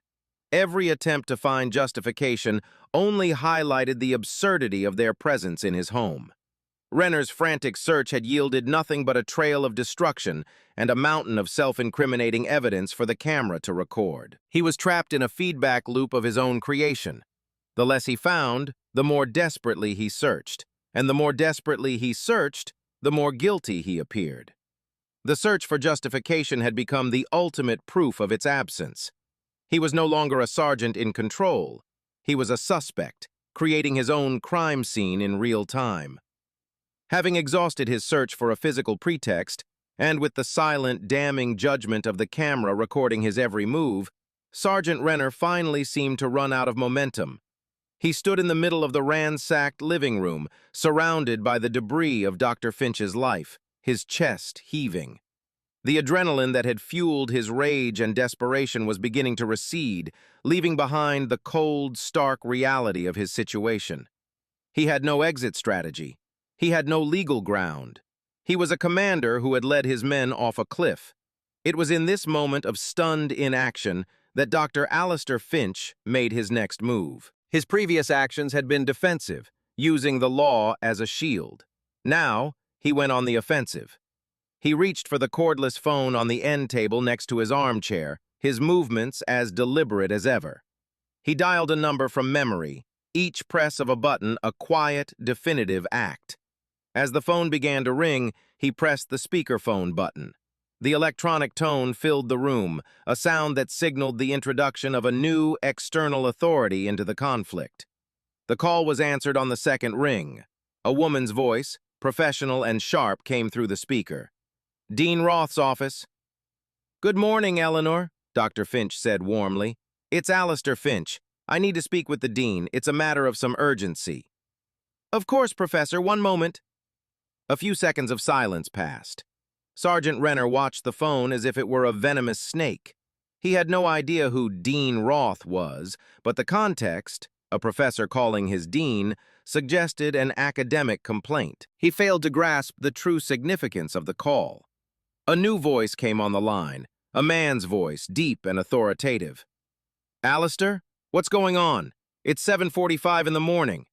Every attempt to find justification only highlighted the absurdity of their presence in his home. Renner's frantic search had yielded nothing but a trail of destruction and a mountain of self-incriminating evidence for the camera to record. He was trapped in a feedback loop of his own creation. The less he found, the more desperately he searched, and the more desperately he searched, the more guilty he appeared. The search for justification had become the ultimate proof of its absence. He was no longer a sergeant in control. He was a suspect, creating his own crime scene in real time. Having exhausted his search for a physical pretext, and with the silent, damning judgment of the camera recording his every move, Sergeant Renner finally seemed to run out of momentum. He stood in the middle of the ransacked living room, surrounded by the debris of Dr. Finch's life, his chest heaving. The adrenaline that had fueled his rage and desperation was beginning to recede, leaving behind the cold, stark reality of his situation. He had no exit strategy. He had no legal ground. He was a commander who had led his men off a cliff. It was in this moment of stunned inaction that Dr. Alistair Finch made his next move. His previous actions had been defensive, using the law as a shield. Now, he went on the offensive. He reached for the cordless phone on the end table next to his armchair, his movements as deliberate as ever. He dialed a number from memory, each press of a button a quiet, definitive act. As the phone began to ring, he pressed the speakerphone button. The electronic tone filled the room, a sound that signaled the introduction of a new external authority into the conflict. The call was answered on the second ring. A woman's voice, professional and sharp, came through the speaker. "Dean Roth's office." "Good morning, Eleanor," Dr. Finch said warmly. "It's Alistair Finch. I need to speak with the dean. It's a matter of some urgency." "Of course, Professor. One moment." A few seconds of silence passed. Sergeant Renner watched the phone as if it were a venomous snake. He had no idea who Dean Roth was, but the context, a professor calling his dean, suggested an academic complaint. He failed to grasp the true significance of the call. A new voice came on the line, a man's voice, deep and authoritative. "Alistair, what's going on? It's 7:45 in the morning."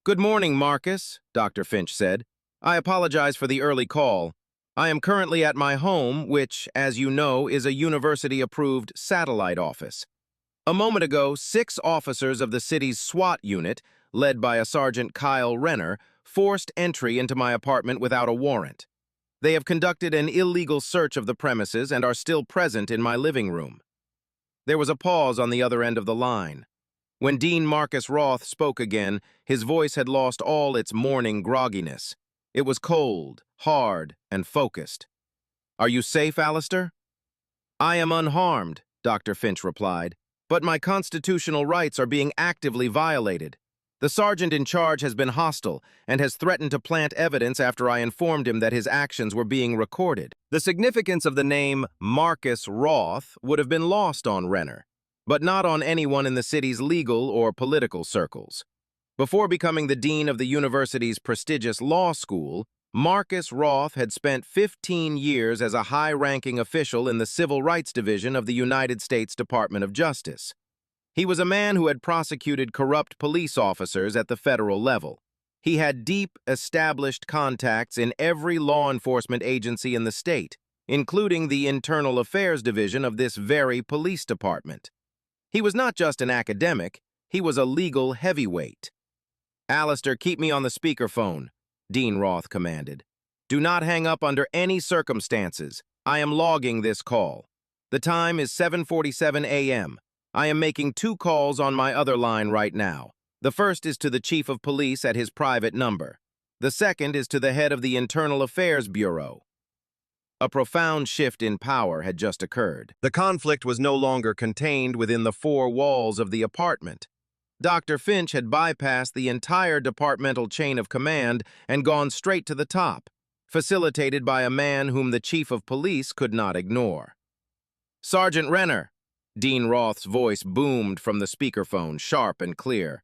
"Good morning, Marcus," Dr. Finch said. "I apologize for the early call. I am currently at my home, which, as you know, is a university-approved satellite office. A moment ago, 6 officers of the city's SWAT unit, led by a Sergeant Kyle Renner, forced entry into my apartment without a warrant. They have conducted an illegal search of the premises and are still present in my living room." There was a pause on the other end of the line. When Dean Marcus Roth spoke again, his voice had lost all its morning grogginess. It was cold, hard, and focused. "Are you safe, Alistair?" "I am unharmed," Dr. Finch replied, "but my constitutional rights are being actively violated. The sergeant in charge has been hostile and has threatened to plant evidence after I informed him that his actions were being recorded." The significance of the name Marcus Roth would have been lost on Renner, but not on anyone in the city's legal or political circles. Before becoming the dean of the university's prestigious law school, Marcus Roth had spent 15 years as a high-ranking official in the Civil Rights Division of the United States Department of Justice. He was a man who had prosecuted corrupt police officers at the federal level. He had deep, established contacts in every law enforcement agency in the state, including the Internal Affairs Division of this very police department. He was not just an academic, he was a legal heavyweight. "Alistair, keep me on the speakerphone," Dean Roth commanded. "Do not hang up under any circumstances. I am logging this call. The time is 7:47 a.m. I am making 2 calls on my other line right now. The first is to the chief of police at his private number. The second is to the head of the Internal Affairs Bureau." A profound shift in power had just occurred. The conflict was no longer contained within the 4 walls of the apartment. Dr. Finch had bypassed the entire departmental chain of command and gone straight to the top, facilitated by a man whom the chief of police could not ignore. "Sergeant Renner," Dean Roth's voice boomed from the speakerphone, sharp and clear.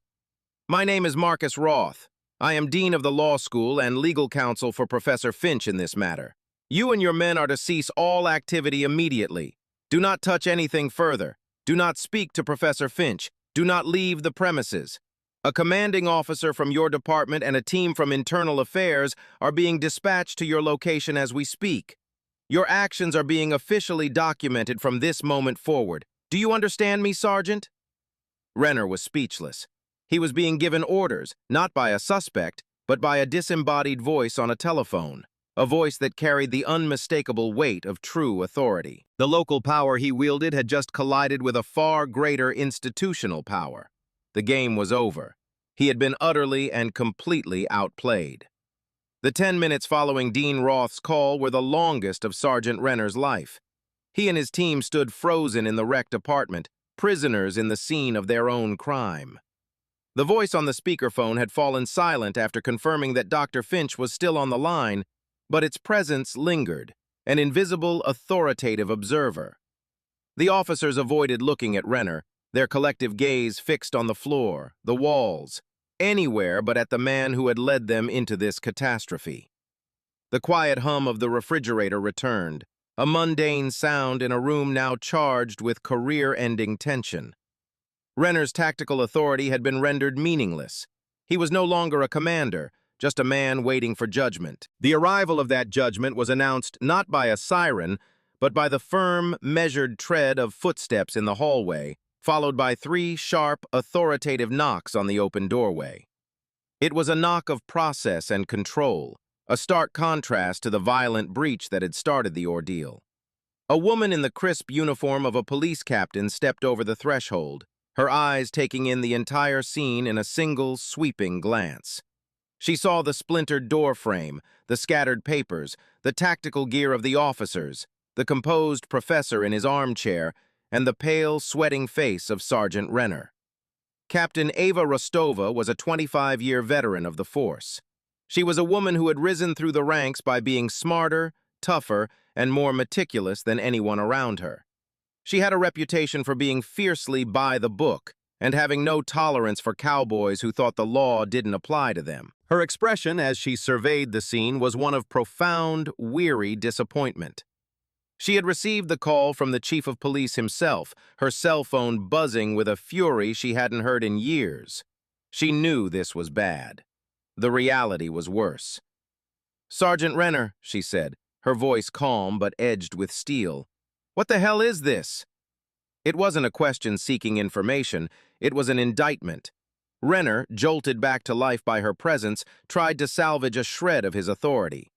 "My name is Marcus Roth. I am dean of the law school and legal counsel for Professor Finch in this matter. You and your men are to cease all activity immediately. Do not touch anything further. Do not speak to Professor Finch. Do not leave the premises. A commanding officer from your department and a team from internal affairs are being dispatched to your location as we speak. Your actions are being officially documented from this moment forward. Do you understand me, Sergeant? Renner was speechless. He was being given orders, not by a suspect, but by a disembodied voice on a telephone, a voice that carried the unmistakable weight of true authority. The local power he wielded had just collided with a far greater institutional power. The game was over. He had been utterly and completely outplayed. The 10 minutes following Dean Roth's call were the longest of Sergeant Renner's life. He and his team stood frozen in the wrecked apartment, prisoners in the scene of their own crime. The voice on the speakerphone had fallen silent after confirming that Dr. Finch was still on the line, but its presence lingered, an invisible, authoritative observer. The officers avoided looking at Renner, their collective gaze fixed on the floor, the walls, anywhere but at the man who had led them into this catastrophe. The quiet hum of the refrigerator returned, a mundane sound in a room now charged with career-ending tension. Renner's tactical authority had been rendered meaningless. He was no longer a commander, just a man waiting for judgment. The arrival of that judgment was announced not by a siren, but by the firm, measured tread of footsteps in the hallway, followed by 3 sharp, authoritative knocks on the open doorway. It was a knock of process and control, a stark contrast to the violent breach that had started the ordeal. A woman in the crisp uniform of a police captain stepped over the threshold, her eyes taking in the entire scene in a single, sweeping glance. She saw the splintered door frame, the scattered papers, the tactical gear of the officers, the composed professor in his armchair, and the pale, sweating face of Sergeant Renner. Captain Eva Rostova was a 25-year veteran of the force. She was a woman who had risen through the ranks by being smarter, tougher, and more meticulous than anyone around her. She had a reputation for being fiercely by the book and having no tolerance for cowboys who thought the law didn't apply to them. Her expression as she surveyed the scene was one of profound, weary disappointment. She had received the call from the chief of police himself, her cell phone buzzing with a fury she hadn't heard in years. She knew this was bad. The reality was worse. "Sergeant Renner," she said, her voice calm but edged with steel. "What the hell is this?" It wasn't a question seeking information, it was an indictment. Renner, jolted back to life by her presence, tried to salvage a shred of his authority.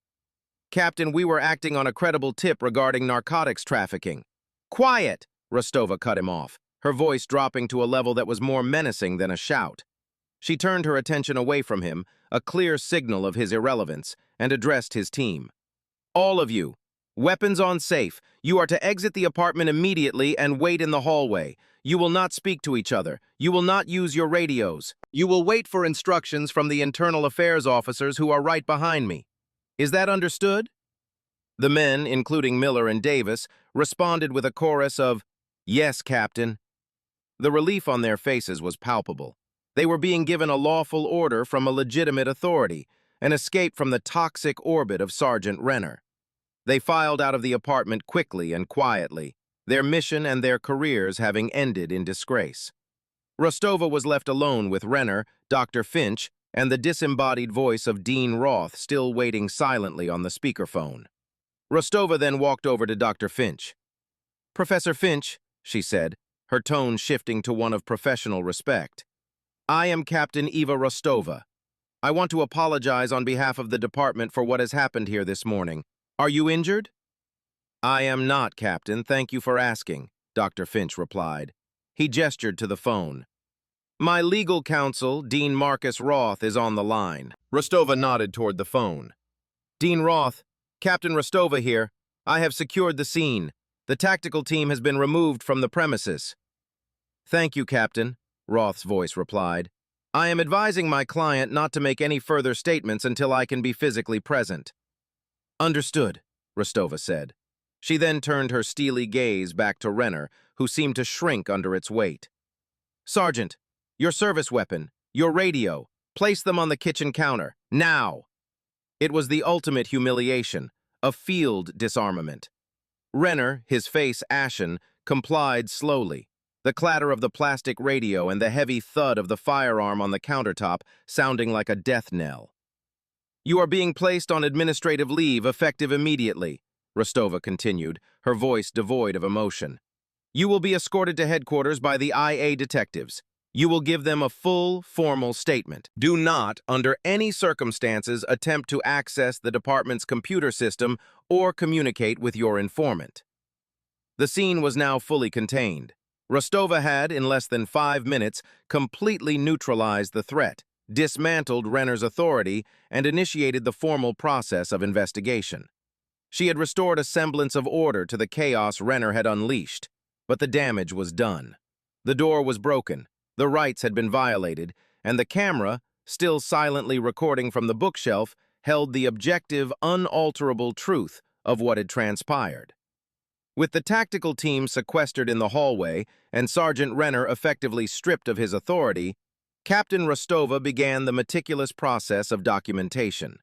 "Captain, we were acting on a credible tip regarding narcotics trafficking." "Quiet!" Rostova cut him off, her voice dropping to a level that was more menacing than a shout. She turned her attention away from him, a clear signal of his irrelevance, and addressed his team. "All of you, weapons on safe. You are to exit the apartment immediately and wait in the hallway. You will not speak to each other. You will not use your radios. You will wait for instructions from the internal affairs officers who are right behind me. Is that understood?" The men, including Miller and Davis, responded with a chorus of, "Yes, Captain." The relief on their faces was palpable. They were being given a lawful order from a legitimate authority, an escape from the toxic orbit of Sergeant Renner. They filed out of the apartment quickly and quietly, their mission and their careers having ended in disgrace. Rostova was left alone with Renner, Dr. Finch, and the disembodied voice of Dean Roth still waiting silently on the speakerphone. Rostova then walked over to Dr. Finch. "Professor Finch," she said, her tone shifting to one of professional respect. "I am Captain Eva Rostova. I want to apologize on behalf of the department for what has happened here this morning. Are you injured?" "I am not, Captain. Thank you for asking," Dr. Finch replied. He gestured to the phone. "My legal counsel, Dean Marcus Roth, is on the line." Rostova nodded toward the phone. "Dean Roth, Captain Rostova here. I have secured the scene. The tactical team has been removed from the premises." "Thank you, Captain," Roth's voice replied. "I am advising my client not to make any further statements until I can be physically present." "Understood," Rostova said. She then turned her steely gaze back to Renner, who seemed to shrink under its weight. "Sergeant, your service weapon, your radio, place them on the kitchen counter, now!" It was the ultimate humiliation, a field disarmament. Renner, his face ashen, complied slowly. the clatter of the plastic radio and the heavy thud of the firearm on the countertop sounding like a death knell. "You are being placed on administrative leave effective immediately," Rostova continued, her voice devoid of emotion. "You will be escorted to headquarters by the IA detectives. You will give them a full, formal statement. Do not, under any circumstances, attempt to access the department's computer system or communicate with your informant." The scene was now fully contained. Rostova had, in less than 5 minutes, completely neutralized the threat, dismantled Renner's authority, and initiated the formal process of investigation. She had restored a semblance of order to the chaos Renner had unleashed, but the damage was done. The door was broken, the rights had been violated, and the camera, still silently recording from the bookshelf, held the objective, unalterable truth of what had transpired. With the tactical team sequestered in the hallway and Sergeant Renner effectively stripped of his authority, Captain Rostova began the meticulous process of documentation.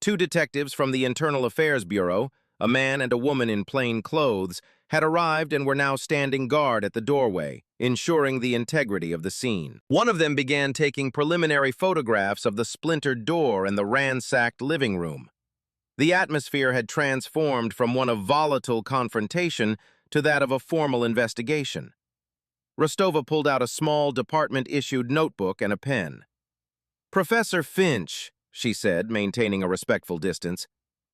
2 detectives from the Internal Affairs Bureau, a man and a woman in plain clothes, had arrived and were now standing guard at the doorway, ensuring the integrity of the scene. One of them began taking preliminary photographs of the splintered door and the ransacked living room. The atmosphere had transformed from one of volatile confrontation to that of a formal investigation. Rostova pulled out a small department-issued notebook and a pen. "Professor Finch," she said, maintaining a respectful distance,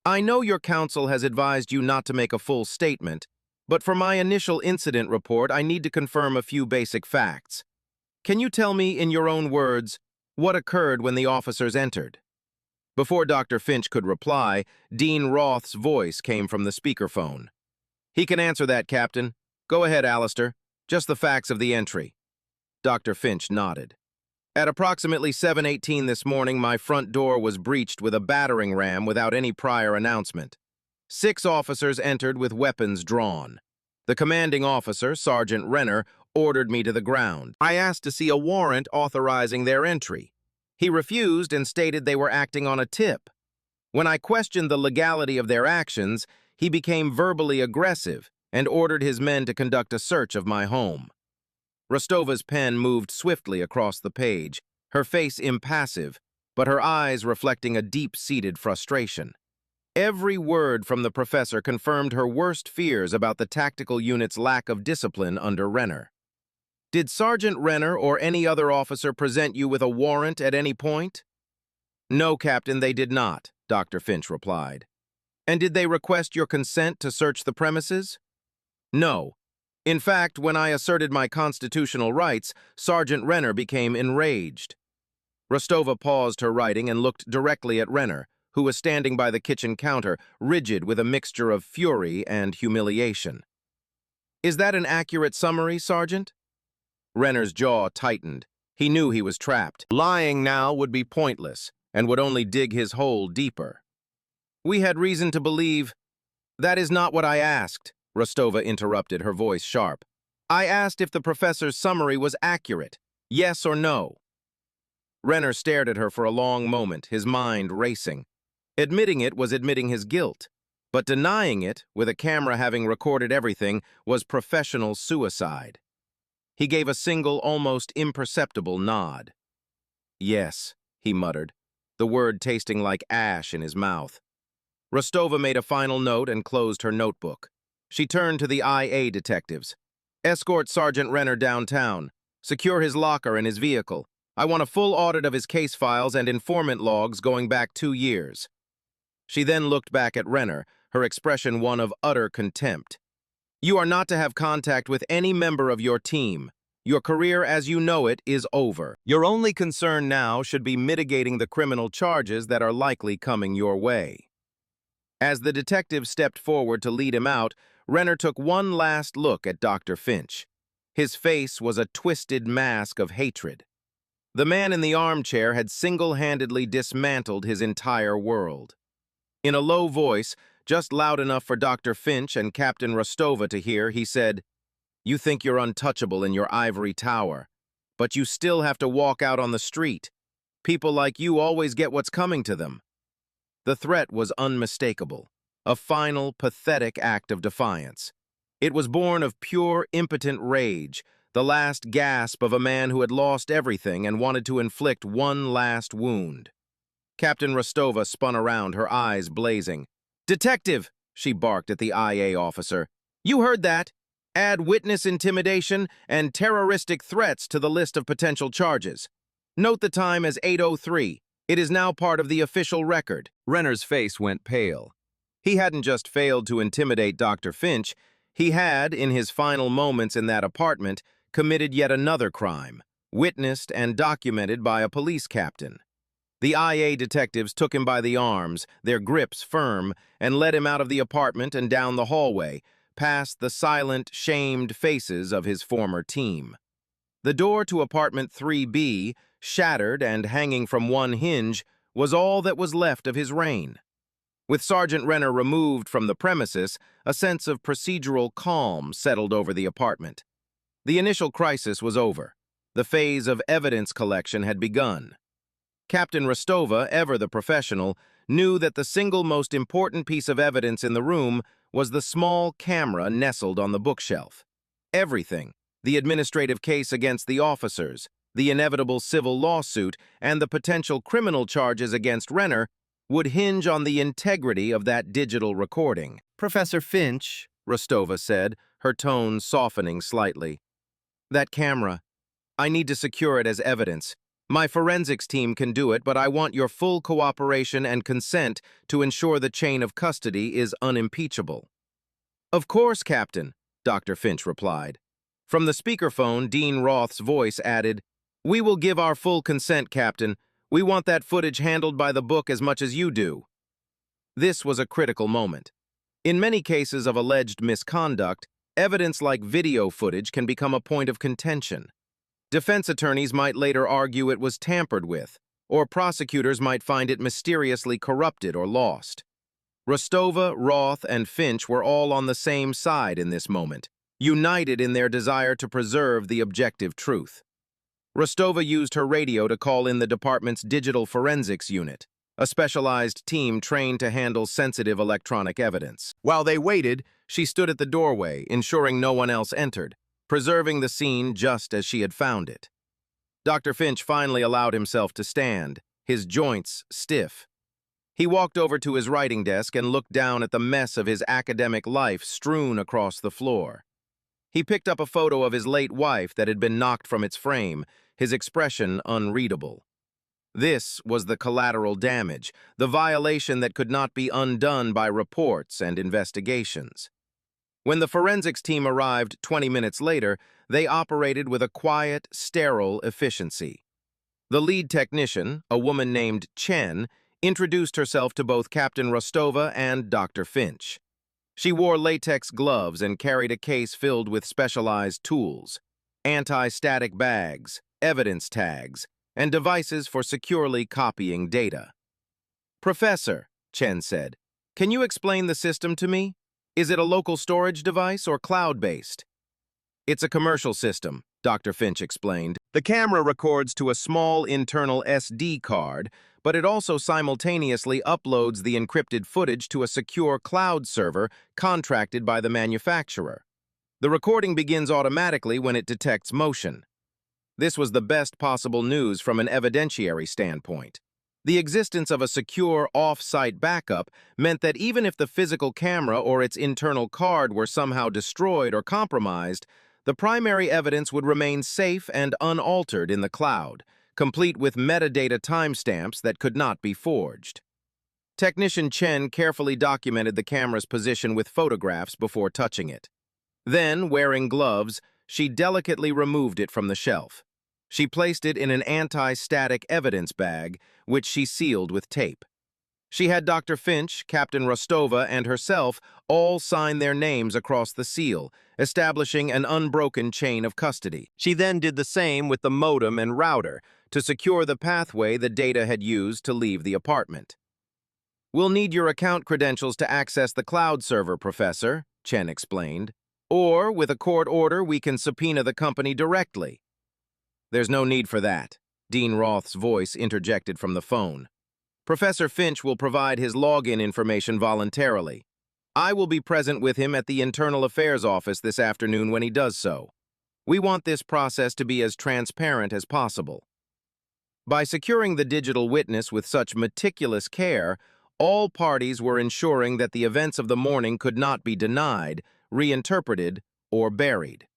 "I know your counsel has advised you not to make a full statement, but for my initial incident report, I need to confirm a few basic facts. Can you tell me, in your own words, what occurred when the officers entered?" Before Dr. Finch could reply, Dean Roth's voice came from the speakerphone. "He can answer that, Captain. Go ahead, Alistair. Just the facts of the entry." Dr. Finch nodded. "At approximately 7:18 this morning, my front door was breached with a battering ram without any prior announcement. 6 officers entered with weapons drawn. The commanding officer, Sergeant Renner, ordered me to the ground. I asked to see a warrant authorizing their entry. He refused and stated they were acting on a tip. When I questioned the legality of their actions, he became verbally aggressive and ordered his men to conduct a search of my home." Rostova's pen moved swiftly across the page, her face impassive, but her eyes reflecting a deep-seated frustration. Every word from the professor confirmed her worst fears about the tactical unit's lack of discipline under Renner. "Did Sergeant Renner or any other officer present you with a warrant at any point?" "No, Captain, they did not," Dr. Finch replied. "And did they request your consent to search the premises?" "No. In fact, when I asserted my constitutional rights, Sergeant Renner became enraged." Rostova paused her writing and looked directly at Renner, who was standing by the kitchen counter, rigid with a mixture of fury and humiliation. "Is that an accurate summary, Sergeant?" Renner's jaw tightened. He knew he was trapped. Lying now would be pointless and would only dig his hole deeper. "We had reason to believe—" "That is not what I asked," Rostova interrupted, her voice sharp. "I asked if the professor's summary was accurate. Yes or no?" Renner stared at her for a long moment, his mind racing. Admitting it was admitting his guilt, but denying it, with a camera having recorded everything, was professional suicide. He gave a single, almost imperceptible nod. "Yes," he muttered, the word tasting like ash in his mouth. Rostova made a final note and closed her notebook. She turned to the IA detectives. "Escort Sergeant Renner downtown. Secure his locker and his vehicle. I want a full audit of his case files and informant logs going back 2 years." She then looked back at Renner, her expression one of utter contempt. "You are not to have contact with any member of your team. Your career as you know it is over. Your only concern now should be mitigating the criminal charges that are likely coming your way." As the detective stepped forward to lead him out, Renner took one last look at Dr. Finch. His face was a twisted mask of hatred. The man in the armchair had single-handedly dismantled his entire world. In a low voice, just loud enough for Dr. Finch and Captain Rostova to hear, he said, "You think you're untouchable in your ivory tower, but you still have to walk out on the street. People like you always get what's coming to them." The threat was unmistakable, a final, pathetic act of defiance. It was born of pure, impotent rage, the last gasp of a man who had lost everything and wanted to inflict one last wound. Captain Rostova spun around, her eyes blazing. "Detective!" she barked at the IA officer. "You heard that! Add witness intimidation and terroristic threats to the list of potential charges. Note the time as 8:03. It is now part of the official record." Renner's face went pale. He hadn't just failed to intimidate Dr. Finch, he had, in his final moments in that apartment, committed yet another crime, witnessed and documented by a police captain. The IA detectives took him by the arms, their grips firm, and led him out of the apartment and down the hallway, past the silent, shamed faces of his former team. The door to apartment 3B, shattered and hanging from one hinge, was all that was left of his reign. With Sergeant Renner removed from the premises, a sense of procedural calm settled over the apartment. The initial crisis was over. The phase of evidence collection had begun. Captain Rostova, ever the professional, knew that the single most important piece of evidence in the room was the small camera nestled on the bookshelf. Everything, the administrative case against the officers, the inevitable civil lawsuit, and the potential criminal charges against Renner, would hinge on the integrity of that digital recording. "Professor Finch," Rostova said, her tone softening slightly. "That camera, I need to secure it as evidence. My forensics team can do it, but I want your full cooperation and consent to ensure the chain of custody is unimpeachable." "Of course, Captain," Dr. Finch replied. From the speakerphone, Dean Roth's voice added, "We will give our full consent, Captain. We want that footage handled by the book as much as you do." This was a critical moment. In many cases of alleged misconduct, evidence like video footage can become a point of contention. Defense attorneys might later argue it was tampered with, or prosecutors might find it mysteriously corrupted or lost. Rostova, Roth, and Finch were all on the same side in this moment, united in their desire to preserve the objective truth. Rostova used her radio to call in the department's digital forensics unit, a specialized team trained to handle sensitive electronic evidence. While they waited, she stood at the doorway, ensuring no one else entered, preserving the scene just as she had found it. Dr. Finch finally allowed himself to stand, his joints stiff. He walked over to his writing desk and looked down at the mess of his academic life strewn across the floor. He picked up a photo of his late wife that had been knocked from its frame, his expression unreadable. This was the collateral damage, the violation that could not be undone by reports and investigations. When the forensics team arrived 20 minutes later, they operated with a quiet, sterile efficiency. The lead technician, a woman named Chen, introduced herself to both Captain Rostova and Dr. Finch. She wore latex gloves and carried a case filled with specialized tools, anti-static bags, evidence tags, and devices for securely copying data. "Professor," Chen said, "can you explain the system to me? Is it a local storage device or cloud-based?" "It's a commercial system," Dr. Finch explained. "The camera records to a small internal SD card, but it also simultaneously uploads the encrypted footage to a secure cloud server contracted by the manufacturer. The recording begins automatically when it detects motion." This was the best possible news from an evidentiary standpoint. The existence of a secure off-site backup meant that even if the physical camera or its internal card were somehow destroyed or compromised, the primary evidence would remain safe and unaltered in the cloud, complete with metadata timestamps that could not be forged. Technician Chen carefully documented the camera's position with photographs before touching it. Then, wearing gloves, she delicately removed it from the shelf. She placed it in an anti-static evidence bag, which she sealed with tape. She had Dr. Finch, Captain Rostova, and herself all sign their names across the seal, establishing an unbroken chain of custody. She then did the same with the modem and router to secure the pathway the data had used to leave the apartment. "We'll need your account credentials to access the cloud server, Professor," Chen explained. "Or, with a court order, we can subpoena the company directly." "There's no need for that," Dean Roth's voice interjected from the phone. "Professor Finch will provide his login information voluntarily. I will be present with him at the Internal Affairs office this afternoon when he does so." We want this process to be as transparent as possible. By securing the digital witness with such meticulous care, all parties were ensuring that the events of the morning could not be denied, reinterpreted, or buried.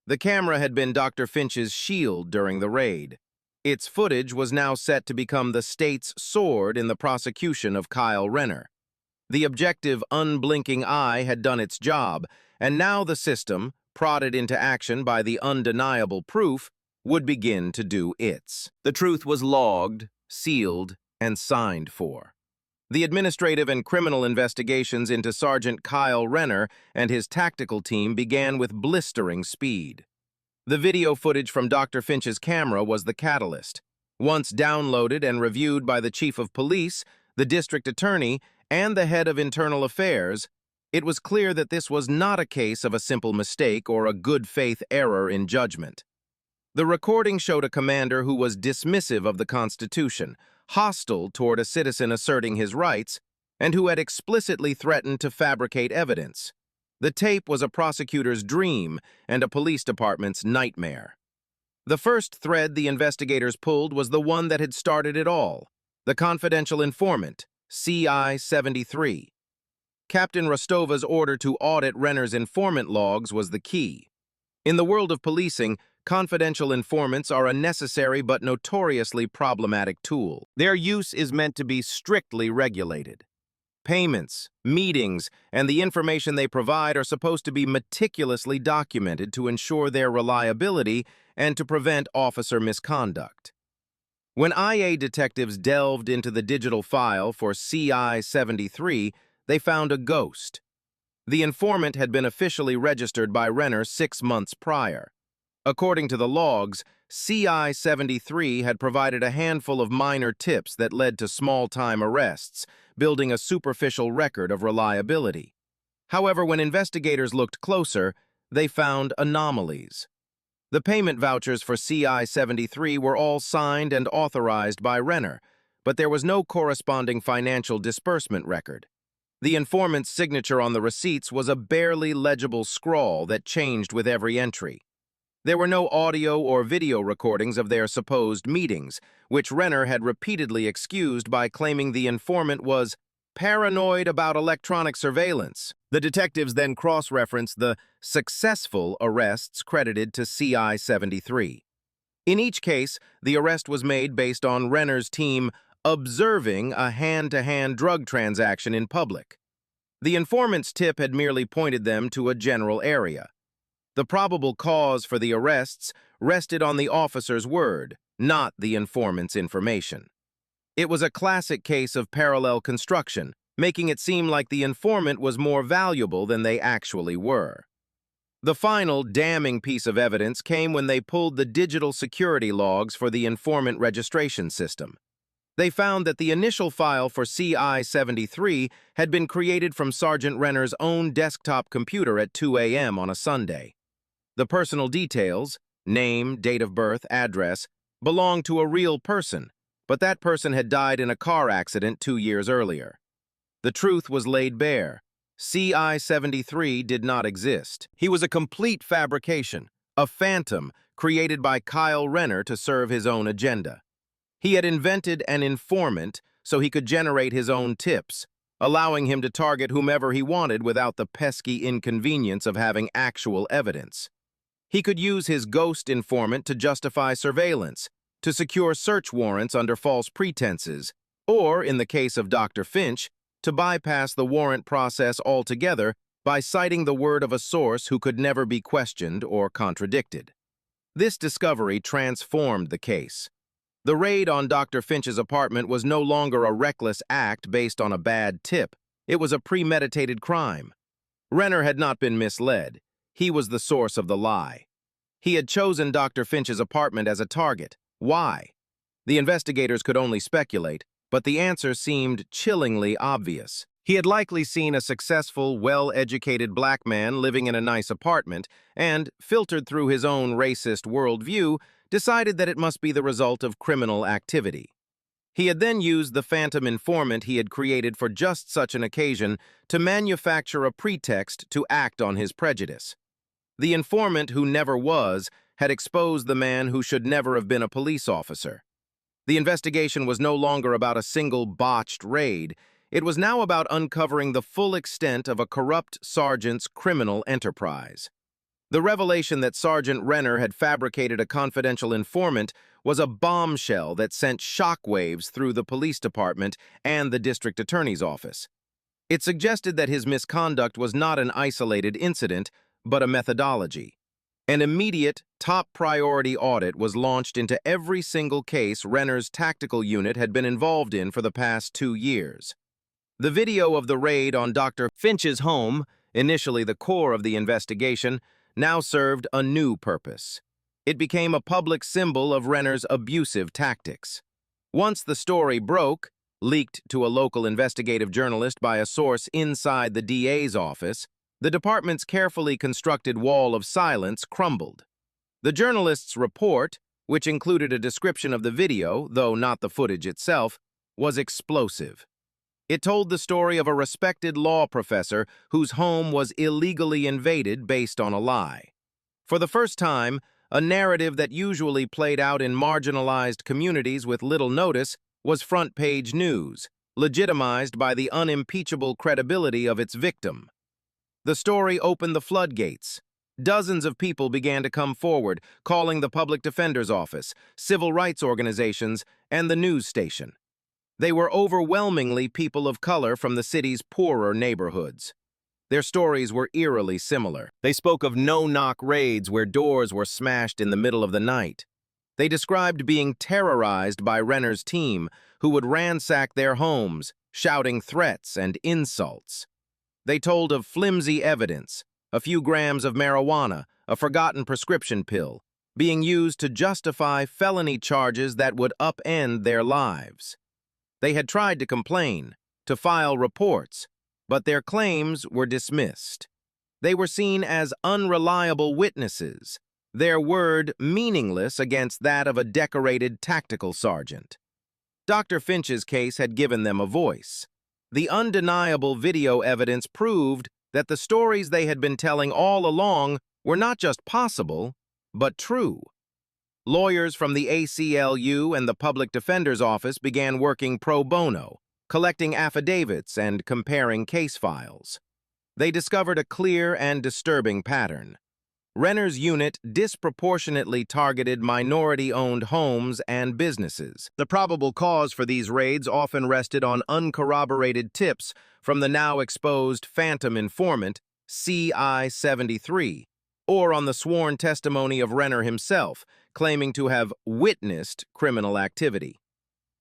The camera had been Dr. Finch's shield during the raid. Its footage was now set to become the state's sword in the prosecution of Kyle Renner. The objective, unblinking eye had done its job, and now the system, prodded into action by the undeniable proof, would begin to do its. The truth was logged, sealed, and signed for. The administrative and criminal investigations into Sergeant Kyle Renner and his tactical team began with blistering speed. The video footage from Dr. Finch's camera was the catalyst. Once downloaded and reviewed by the chief of police, the district attorney, and the head of internal affairs, it was clear that this was not a case of a simple mistake or a good faith error in judgment. The recording showed a commander who was dismissive of the Constitution, hostile toward a citizen asserting his rights, and who had explicitly threatened to fabricate evidence. The tape was a prosecutor's dream and a police department's nightmare. The first thread the investigators pulled was the one that had started it all, the confidential informant, CI-73. Captain Rostova's order to audit Renner's informant logs was the key. In the world of policing, confidential informants are a necessary but notoriously problematic tool. Their use is meant to be strictly regulated. Payments, meetings, and the information they provide are supposed to be meticulously documented to ensure their reliability and to prevent officer misconduct. When IA detectives delved into the digital file for CI-73, they found a ghost. The informant had been officially registered by Renner 6 months prior. According to the logs, CI-73 had provided a handful of minor tips that led to small-time arrests, building a superficial record of reliability. However, when investigators looked closer, they found anomalies. The payment vouchers for CI-73 were all signed and authorized by Renner, but there was no corresponding financial disbursement record. The informant's signature on the receipts was a barely legible scrawl that changed with every entry. There were no audio or video recordings of their supposed meetings, which Renner had repeatedly excused by claiming the informant was paranoid about electronic surveillance. The detectives then cross-referenced the successful arrests credited to CI-73. In each case, the arrest was made based on Renner's team observing a hand-to-hand drug transaction in public. The informant's tip had merely pointed them to a general area. The probable cause for the arrests rested on the officer's word, not the informant's information. It was a classic case of parallel construction, making it seem like the informant was more valuable than they actually were. The final damning piece of evidence came when they pulled the digital security logs for the informant registration system. They found that the initial file for CI-73 had been created from Sergeant Renner's own desktop computer at 2 a.m. on a Sunday. The personal details, name, date of birth, address, belonged to a real person, but that person had died in a car accident 2 years earlier. The truth was laid bare. CI-73 did not exist. He was a complete fabrication, a phantom created by Kyle Renner to serve his own agenda. He had invented an informant so he could generate his own tips, allowing him to target whomever he wanted without the pesky inconvenience of having actual evidence. He could use his ghost informant to justify surveillance, to secure search warrants under false pretenses, or, in the case of Dr. Finch, to bypass the warrant process altogether by citing the word of a source who could never be questioned or contradicted. This discovery transformed the case. The raid on Dr. Finch's apartment was no longer a reckless act based on a bad tip. It was a premeditated crime. Renner had not been misled. He was the source of the lie. He had chosen Dr. Finch's apartment as a target. Why? The investigators could only speculate, but the answer seemed chillingly obvious. He had likely seen a successful, well-educated black man living in a nice apartment and, filtered through his own racist worldview, decided that it must be the result of criminal activity. He had then used the phantom informant he had created for just such an occasion to manufacture a pretext to act on his prejudice. The informant who never was had exposed the man who should never have been a police officer. The investigation was no longer about a single botched raid. It was now about uncovering the full extent of a corrupt sergeant's criminal enterprise. The revelation that Sergeant Renner had fabricated a confidential informant was a bombshell that sent shockwaves through the police department and the district attorney's office. It suggested that his misconduct was not an isolated incident, but a methodology. An immediate, top-priority audit was launched into every single case Renner's tactical unit had been involved in for the past 2 years. The video of the raid on Dr. Finch's home, initially the core of the investigation, now served a new purpose. It became a public symbol of Renner's abusive tactics. Once the story broke, leaked to a local investigative journalist by a source inside the DA's office, the department's carefully constructed wall of silence crumbled. The journalist's report, which included a description of the video, though not the footage itself, was explosive. It told the story of a respected law professor whose home was illegally invaded based on a lie. For the first time, a narrative that usually played out in marginalized communities with little notice was front-page news, legitimized by the unimpeachable credibility of its victim. The story opened the floodgates. Dozens of people began to come forward, calling the public defender's office, civil rights organizations, and the news station. They were overwhelmingly people of color from the city's poorer neighborhoods. Their stories were eerily similar. They spoke of no-knock raids where doors were smashed in the middle of the night. They described being terrorized by Renner's team, who would ransack their homes, shouting threats and insults. They told of flimsy evidence, a few grams of marijuana, a forgotten prescription pill, being used to justify felony charges that would upend their lives. They had tried to complain, to file reports, but their claims were dismissed. They were seen as unreliable witnesses, their word meaningless against that of a decorated tactical sergeant. Dr. Finch's case had given them a voice. The undeniable video evidence proved that the stories they had been telling all along were not just possible, but true. Lawyers from the ACLU and the Public Defender's Office began working pro bono, collecting affidavits and comparing case files. They discovered a clear and disturbing pattern. Renner's unit disproportionately targeted minority-owned homes and businesses. The probable cause for these raids often rested on uncorroborated tips from the now-exposed phantom informant, CI-73, or on the sworn testimony of Renner himself, claiming to have witnessed criminal activity.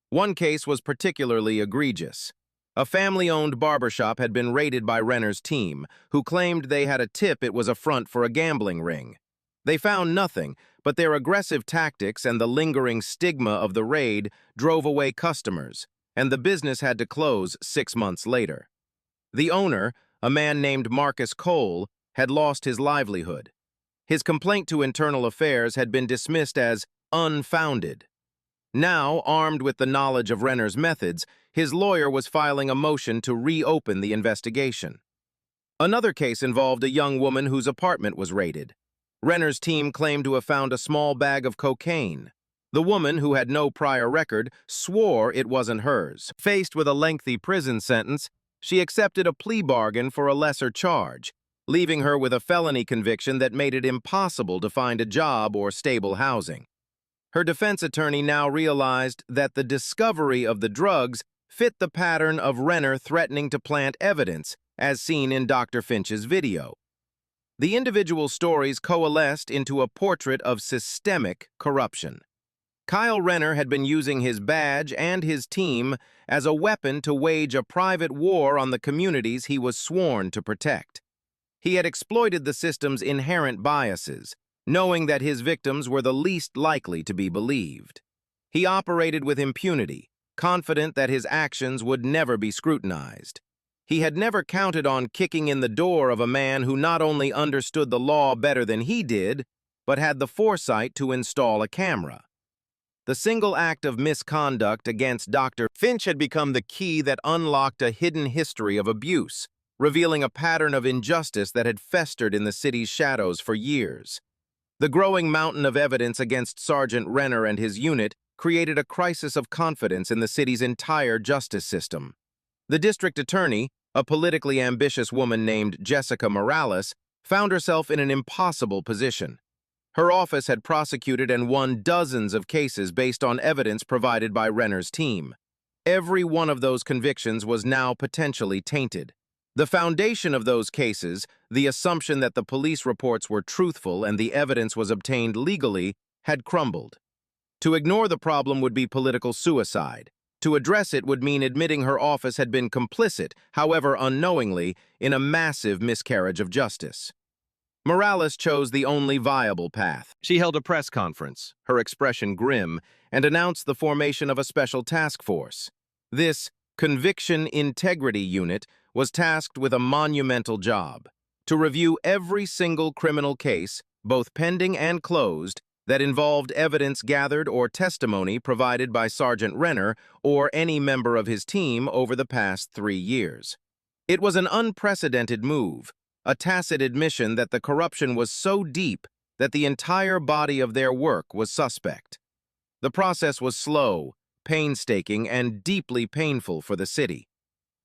One case was particularly egregious. A family-owned barbershop had been raided by Renner's team, who claimed they had a tip it was a front for a gambling ring. They found nothing, but their aggressive tactics and the lingering stigma of the raid drove away customers, and the business had to close 6 months later. The owner, a man named Marcus Cole, had lost his livelihood. His complaint to Internal Affairs had been dismissed as unfounded. Now, armed with the knowledge of Renner's methods, his lawyer was filing a motion to reopen the investigation. Another case involved a young woman whose apartment was raided. Renner's team claimed to have found a small bag of cocaine. The woman, who had no prior record, swore it wasn't hers. Faced with a lengthy prison sentence, she accepted a plea bargain for a lesser charge, leaving her with a felony conviction that made it impossible to find a job or stable housing. Her defense attorney now realized that the discovery of the drugs fit the pattern of Renner threatening to plant evidence, as seen in Dr. Finch's video. The individual stories coalesced into a portrait of systemic corruption. Kyle Renner had been using his badge and his team as a weapon to wage a private war on the communities he was sworn to protect. He had exploited the system's inherent biases, knowing that his victims were the least likely to be believed. He operated with impunity, confident that his actions would never be scrutinized. He had never counted on kicking in the door of a man who not only understood the law better than he did, but had the foresight to install a camera. The single act of misconduct against Dr. Finch had become the key that unlocked a hidden history of abuse, revealing a pattern of injustice that had festered in the city's shadows for years. The growing mountain of evidence against Sergeant Renner and his unit created a crisis of confidence in the city's entire justice system. The district attorney, a politically ambitious woman named Jessica Morales, found herself in an impossible position. Her office had prosecuted and won dozens of cases based on evidence provided by Renner's team. Every one of those convictions was now potentially tainted. The foundation of those cases, the assumption that the police reports were truthful and the evidence was obtained legally, had crumbled. To ignore the problem would be political suicide. To address it would mean admitting her office had been complicit, however unknowingly, in a massive miscarriage of justice. Morales chose the only viable path. She held a press conference, her expression grim, and announced the formation of a special task force. This Conviction Integrity Unit was tasked with a monumental job: to review every single criminal case, both pending and closed, that involved evidence gathered or testimony provided by Sergeant Renner or any member of his team over the past 3 years. It was an unprecedented move, a tacit admission that the corruption was so deep that the entire body of their work was suspect. The process was slow, painstaking, and deeply painful for the city.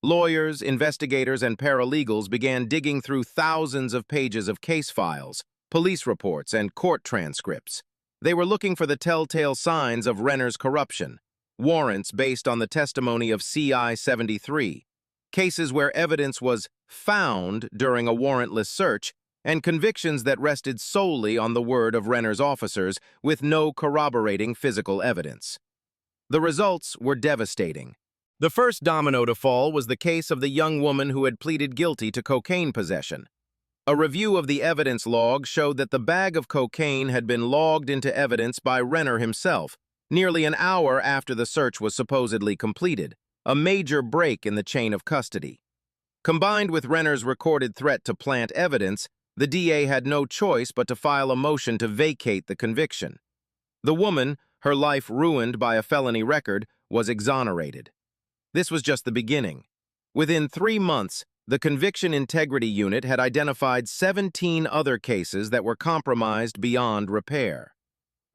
Lawyers, investigators, and paralegals began digging through thousands of pages of case files, police reports, and court transcripts. They were looking for the telltale signs of Renner's corruption, warrants based on the testimony of CI 73, cases where evidence was found during a warrantless search, and convictions that rested solely on the word of Renner's officers with no corroborating physical evidence. The results were devastating. The first domino to fall was the case of the young woman who had pleaded guilty to cocaine possession. A review of the evidence log showed that the bag of cocaine had been logged into evidence by Renner himself, nearly an hour after the search was supposedly completed, a major break in the chain of custody. Combined with Renner's recorded threat to plant evidence, the DA had no choice but to file a motion to vacate the conviction. The woman, her life ruined by a felony record, was exonerated. This was just the beginning. Within 3 months, the Conviction Integrity Unit had identified 17 other cases that were compromised beyond repair.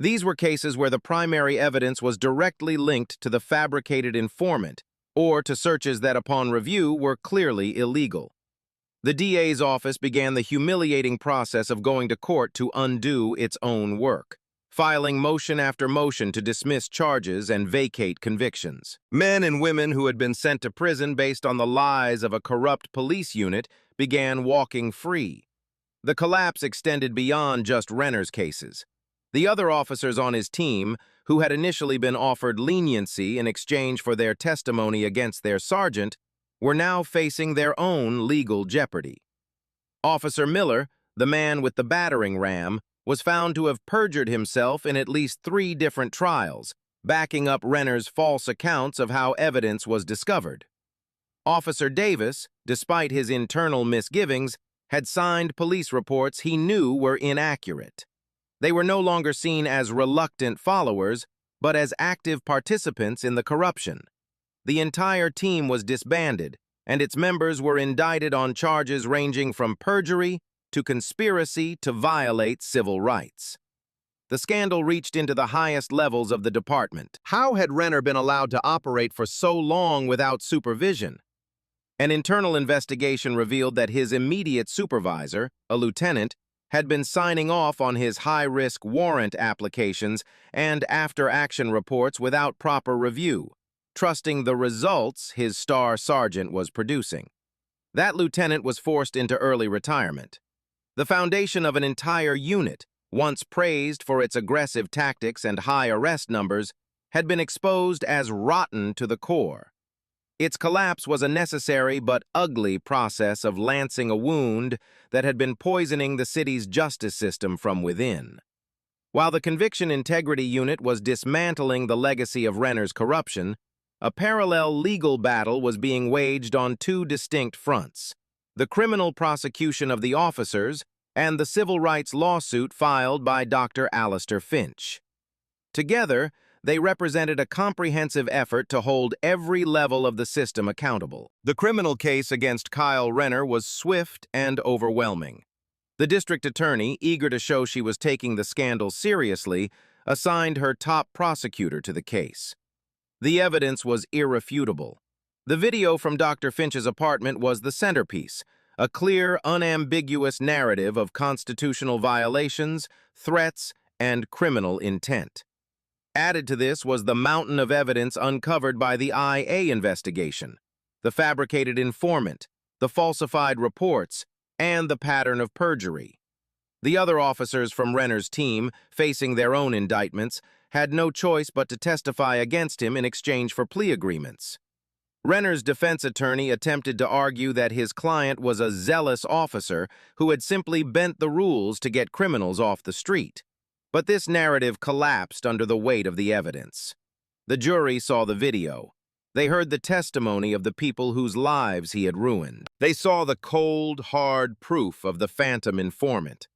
These were cases where the primary evidence was directly linked to the fabricated informant, or to searches that, upon review, were clearly illegal. The DA's office began the humiliating process of going to court to undo its own work, filing motion after motion to dismiss charges and vacate convictions. Men and women who had been sent to prison based on the lies of a corrupt police unit began walking free. The collapse extended beyond just Renner's cases. The other officers on his team, who had initially been offered leniency in exchange for their testimony against their sergeant, were now facing their own legal jeopardy. Officer Miller, the man with the battering ram, was found to have perjured himself in at least 3 different trials, backing up Renner's false accounts of how evidence was discovered. Officer Davis, despite his internal misgivings, had signed police reports he knew were inaccurate. They were no longer seen as reluctant followers, but as active participants in the corruption. The entire team was disbanded, and its members were indicted on charges ranging from perjury to conspiracy to violate civil rights. The scandal reached into the highest levels of the department. How had Renner been allowed to operate for so long without supervision? An internal investigation revealed that his immediate supervisor, a lieutenant, had been signing off on his high-risk warrant applications and after-action reports without proper review, trusting the results his star sergeant was producing. That lieutenant was forced into early retirement. The foundation of an entire unit, once praised for its aggressive tactics and high arrest numbers, had been exposed as rotten to the core. Its collapse was a necessary but ugly process of lancing a wound that had been poisoning the city's justice system from within. While the Conviction Integrity Unit was dismantling the legacy of Renner's corruption, a parallel legal battle was being waged on 2 distinct fronts: the criminal prosecution of the officers and the civil rights lawsuit filed by Dr. Alistair Finch. Together, they represented a comprehensive effort to hold every level of the system accountable. The criminal case against Kyle Renner was swift and overwhelming. The district attorney, eager to show she was taking the scandal seriously, assigned her top prosecutor to the case. The evidence was irrefutable. The video from Dr. Finch's apartment was the centerpiece, a clear, unambiguous narrative of constitutional violations, threats, and criminal intent. Added to this was the mountain of evidence uncovered by the IA investigation, the fabricated informant, the falsified reports, and the pattern of perjury. The other officers from Renner's team, facing their own indictments, had no choice but to testify against him in exchange for plea agreements. Renner's defense attorney attempted to argue that his client was a zealous officer who had simply bent the rules to get criminals off the street. But this narrative collapsed under the weight of the evidence. The jury saw the video. They heard the testimony of the people whose lives he had ruined. They saw the cold, hard proof of the phantom informant.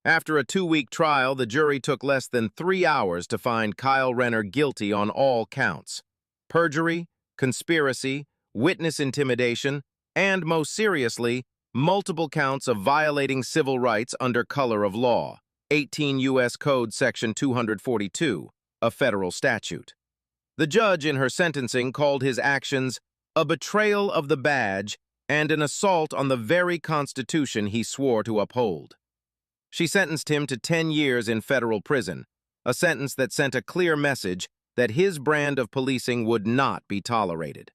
After a 2-week trial, the jury took less than 3 hours to find Kyle Renner guilty on all counts: perjury, conspiracy, witness intimidation, and, most seriously, multiple counts of violating civil rights under color of law, 18 U.S. Code Section 242, a federal statute. The judge in her sentencing called his actions a betrayal of the badge and an assault on the very Constitution he swore to uphold. She sentenced him to 10 years in federal prison, a sentence that sent a clear message that his brand of policing would not be tolerated.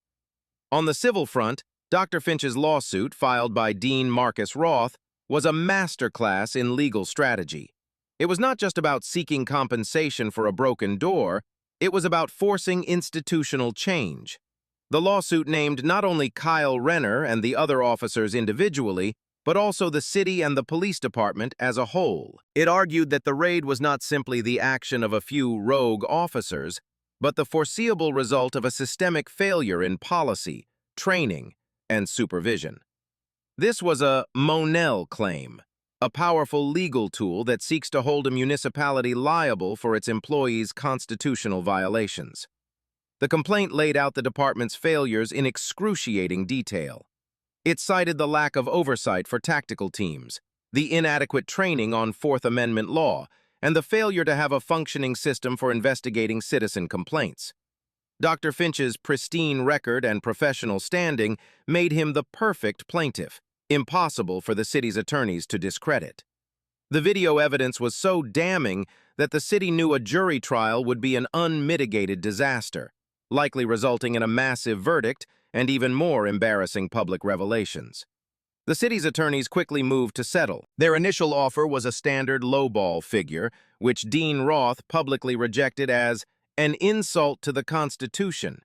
On the civil front, Dr. Finch's lawsuit, filed by Dean Marcus Roth, was a masterclass in legal strategy. It was not just about seeking compensation for a broken door, it was about forcing institutional change. The lawsuit named not only Kyle Renner and the other officers individually, but also the city and the police department as a whole. It argued that the raid was not simply the action of a few rogue officers, but the foreseeable result of a systemic failure in policy, training, and supervision. This was a Monell claim, a powerful legal tool that seeks to hold a municipality liable for its employees' constitutional violations. The complaint laid out the department's failures in excruciating detail. It cited the lack of oversight for tactical teams, the inadequate training on Fourth Amendment law, and the failure to have a functioning system for investigating citizen complaints. Dr. Finch's pristine record and professional standing made him the perfect plaintiff, impossible for the city's attorneys to discredit. The video evidence was so damning that the city knew a jury trial would be an unmitigated disaster, likely resulting in a massive verdict and even more embarrassing public revelations. The city's attorneys quickly moved to settle. Their initial offer was a standard lowball figure, which Dean Roth publicly rejected as an insult to the Constitution.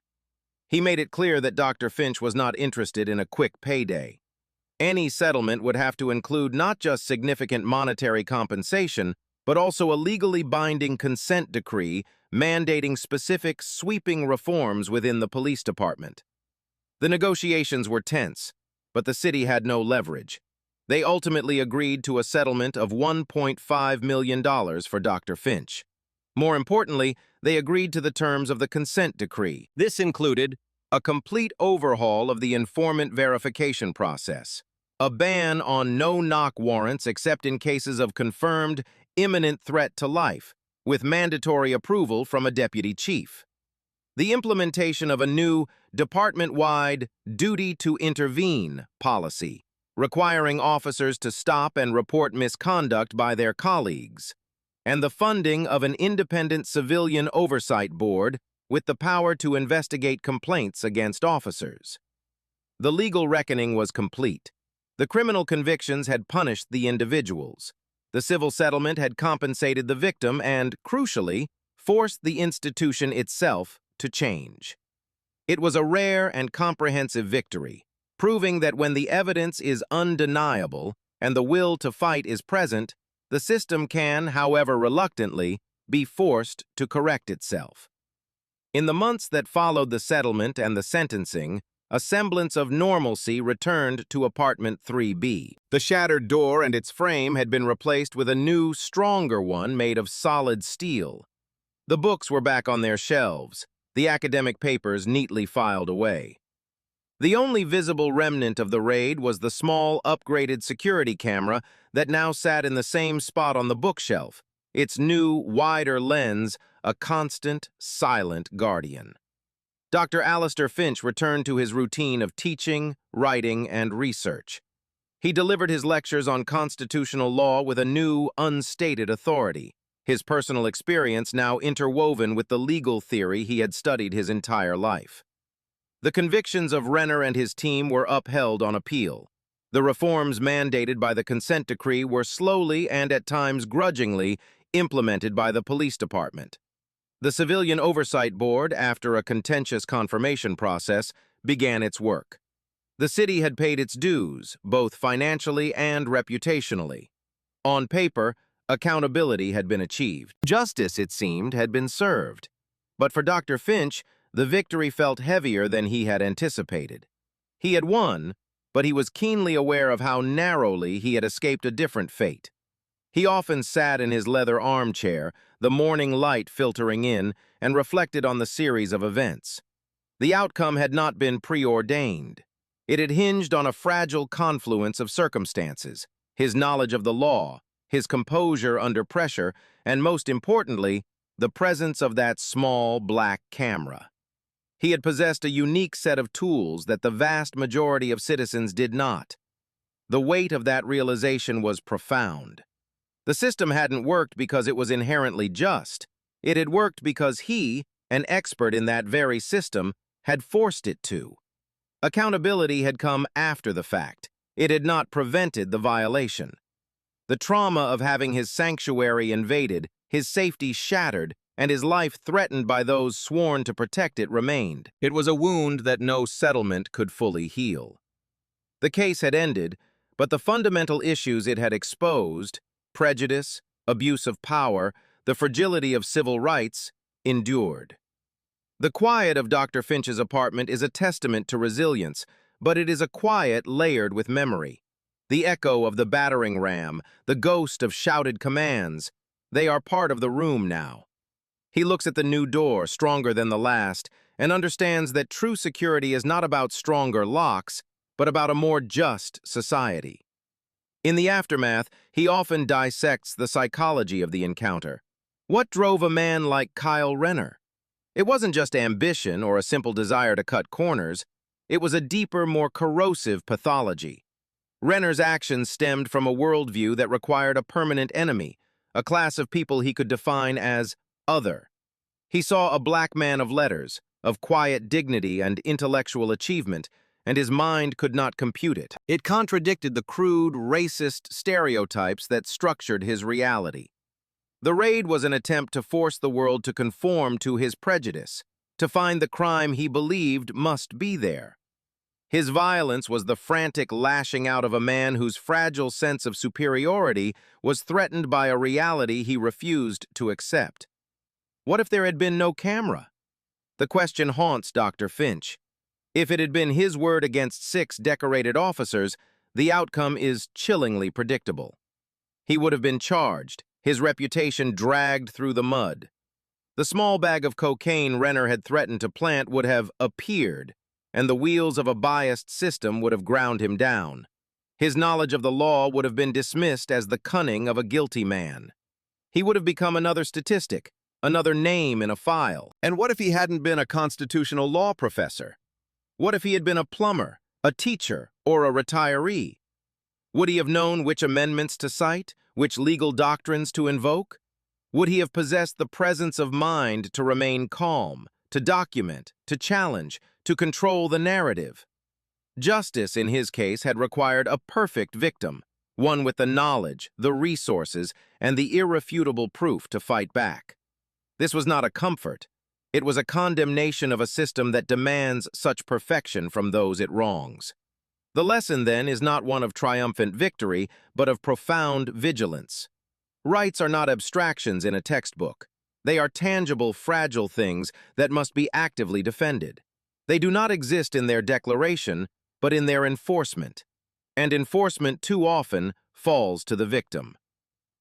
He made it clear that Dr. Finch was not interested in a quick payday. Any settlement would have to include not just significant monetary compensation, but also a legally binding consent decree mandating specific sweeping reforms within the police department. The negotiations were tense, but the city had no leverage. They ultimately agreed to a settlement of $1.5 million for Dr. Finch. More importantly, they agreed to the terms of the consent decree. This included a complete overhaul of the informant verification process, a ban on no-knock warrants except in cases of confirmed, imminent threat to life, with mandatory approval from a deputy chief. The implementation of a new department-wide duty to intervene policy, requiring officers to stop and report misconduct by their colleagues, and the funding of an independent civilian oversight board with the power to investigate complaints against officers. The legal reckoning was complete. The criminal convictions had punished the individuals. The civil settlement had compensated the victim and, crucially, forced the institution itself to change. It was a rare and comprehensive victory, proving that when the evidence is undeniable and the will to fight is present, the system can, however reluctantly, be forced to correct itself. In the months that followed the settlement and the sentencing, a semblance of normalcy returned to apartment 3B. The shattered door and its frame had been replaced with a new, stronger one made of solid steel. The books were back on their shelves, the academic papers neatly filed away. The only visible remnant of the raid was the small, upgraded security camera that now sat in the same spot on the bookshelf, its new, wider lens a constant, silent guardian. Dr. Alistair Finch returned to his routine of teaching, writing, and research. He delivered his lectures on constitutional law with a new, unstated authority, his personal experience now interwoven with the legal theory he had studied his entire life. The convictions of Renner and his team were upheld on appeal. The reforms mandated by the consent decree were slowly and at times grudgingly implemented by the police department. The Civilian Oversight Board, after a contentious confirmation process, began its work. The city had paid its dues, both financially and reputationally. On paper, accountability had been achieved. Justice, it seemed, had been served. But for Dr. Finch, the victory felt heavier than he had anticipated. He had won, but he was keenly aware of how narrowly he had escaped a different fate. He often sat in his leather armchair, the morning light filtering in, and reflected on the series of events. The outcome had not been preordained. It had hinged on a fragile confluence of circumstances, his knowledge of the law, his composure under pressure, and most importantly, the presence of that small black camera. He had possessed a unique set of tools that the vast majority of citizens did not. The weight of that realization was profound. The system hadn't worked because it was inherently just. It had worked because he, an expert in that very system, had forced it to. Accountability had come after the fact. It had not prevented the violation. The trauma of having his sanctuary invaded, his safety shattered, and his life threatened by those sworn to protect it remained. It was a wound that no settlement could fully heal. The case had ended, but the fundamental issues it had exposed, prejudice, abuse of power, the fragility of civil rights, endured. The quiet of Dr. Finch's apartment is a testament to resilience, but it is a quiet layered with memory. The echo of the battering ram, the ghost of shouted commands, they are part of the room now. He looks at the new door, stronger than the last, and understands that true security is not about stronger locks, but about a more just society. In the aftermath, he often dissects the psychology of the encounter. What drove a man like Kyle Renner? It wasn't just ambition or a simple desire to cut corners. It was a deeper, more corrosive pathology. Renner's actions stemmed from a worldview that required a permanent enemy, a class of people he could define as other. He saw a black man of letters, of quiet dignity and intellectual achievement, and his mind could not compute it. It contradicted the crude, racist stereotypes that structured his reality. The raid was an attempt to force the world to conform to his prejudice, to find the crime he believed must be there. His violence was the frantic lashing out of a man whose fragile sense of superiority was threatened by a reality he refused to accept. What if there had been no camera? The question haunts Dr. Finch. If it had been his word against 6 decorated officers, the outcome is chillingly predictable. He would have been charged, his reputation dragged through the mud. The small bag of cocaine Renner had threatened to plant would have appeared, and the wheels of a biased system would have ground him down. His knowledge of the law would have been dismissed as the cunning of a guilty man. He would have become another statistic, another name in a file. And what if he hadn't been a constitutional law professor? What if he had been a plumber, a teacher, or a retiree? Would he have known which amendments to cite, which legal doctrines to invoke? Would he have possessed the presence of mind to remain calm, to document, to challenge, to control the narrative? Justice, in his case, had required a perfect victim, one with the knowledge, the resources, and the irrefutable proof to fight back. This was not a comfort. It was a condemnation of a system that demands such perfection from those it wrongs. The lesson, then, is not one of triumphant victory, but of profound vigilance. Rights are not abstractions in a textbook. They are tangible, fragile things that must be actively defended. They do not exist in their declaration, but in their enforcement. And enforcement too often falls to the victim.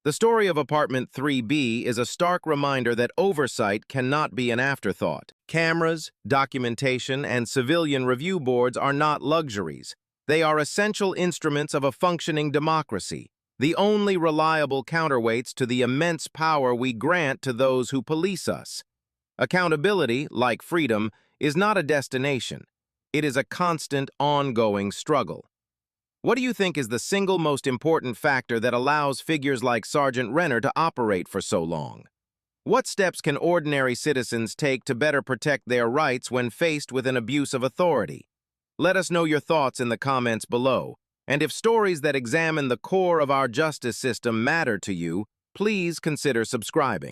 The story of Apartment 3B is a stark reminder that oversight cannot be an afterthought. Cameras, documentation, and civilian review boards are not luxuries. They are essential instruments of a functioning democracy, the only reliable counterweights to the immense power we grant to those who police us. Accountability, like freedom, is not a destination. It is a constant, ongoing struggle. What do you think is the single most important factor that allows figures like Sergeant Renner to operate for so long? What steps can ordinary citizens take to better protect their rights when faced with an abuse of authority? Let us know your thoughts in the comments below. And if stories that examine the core of our justice system matter to you, please consider subscribing.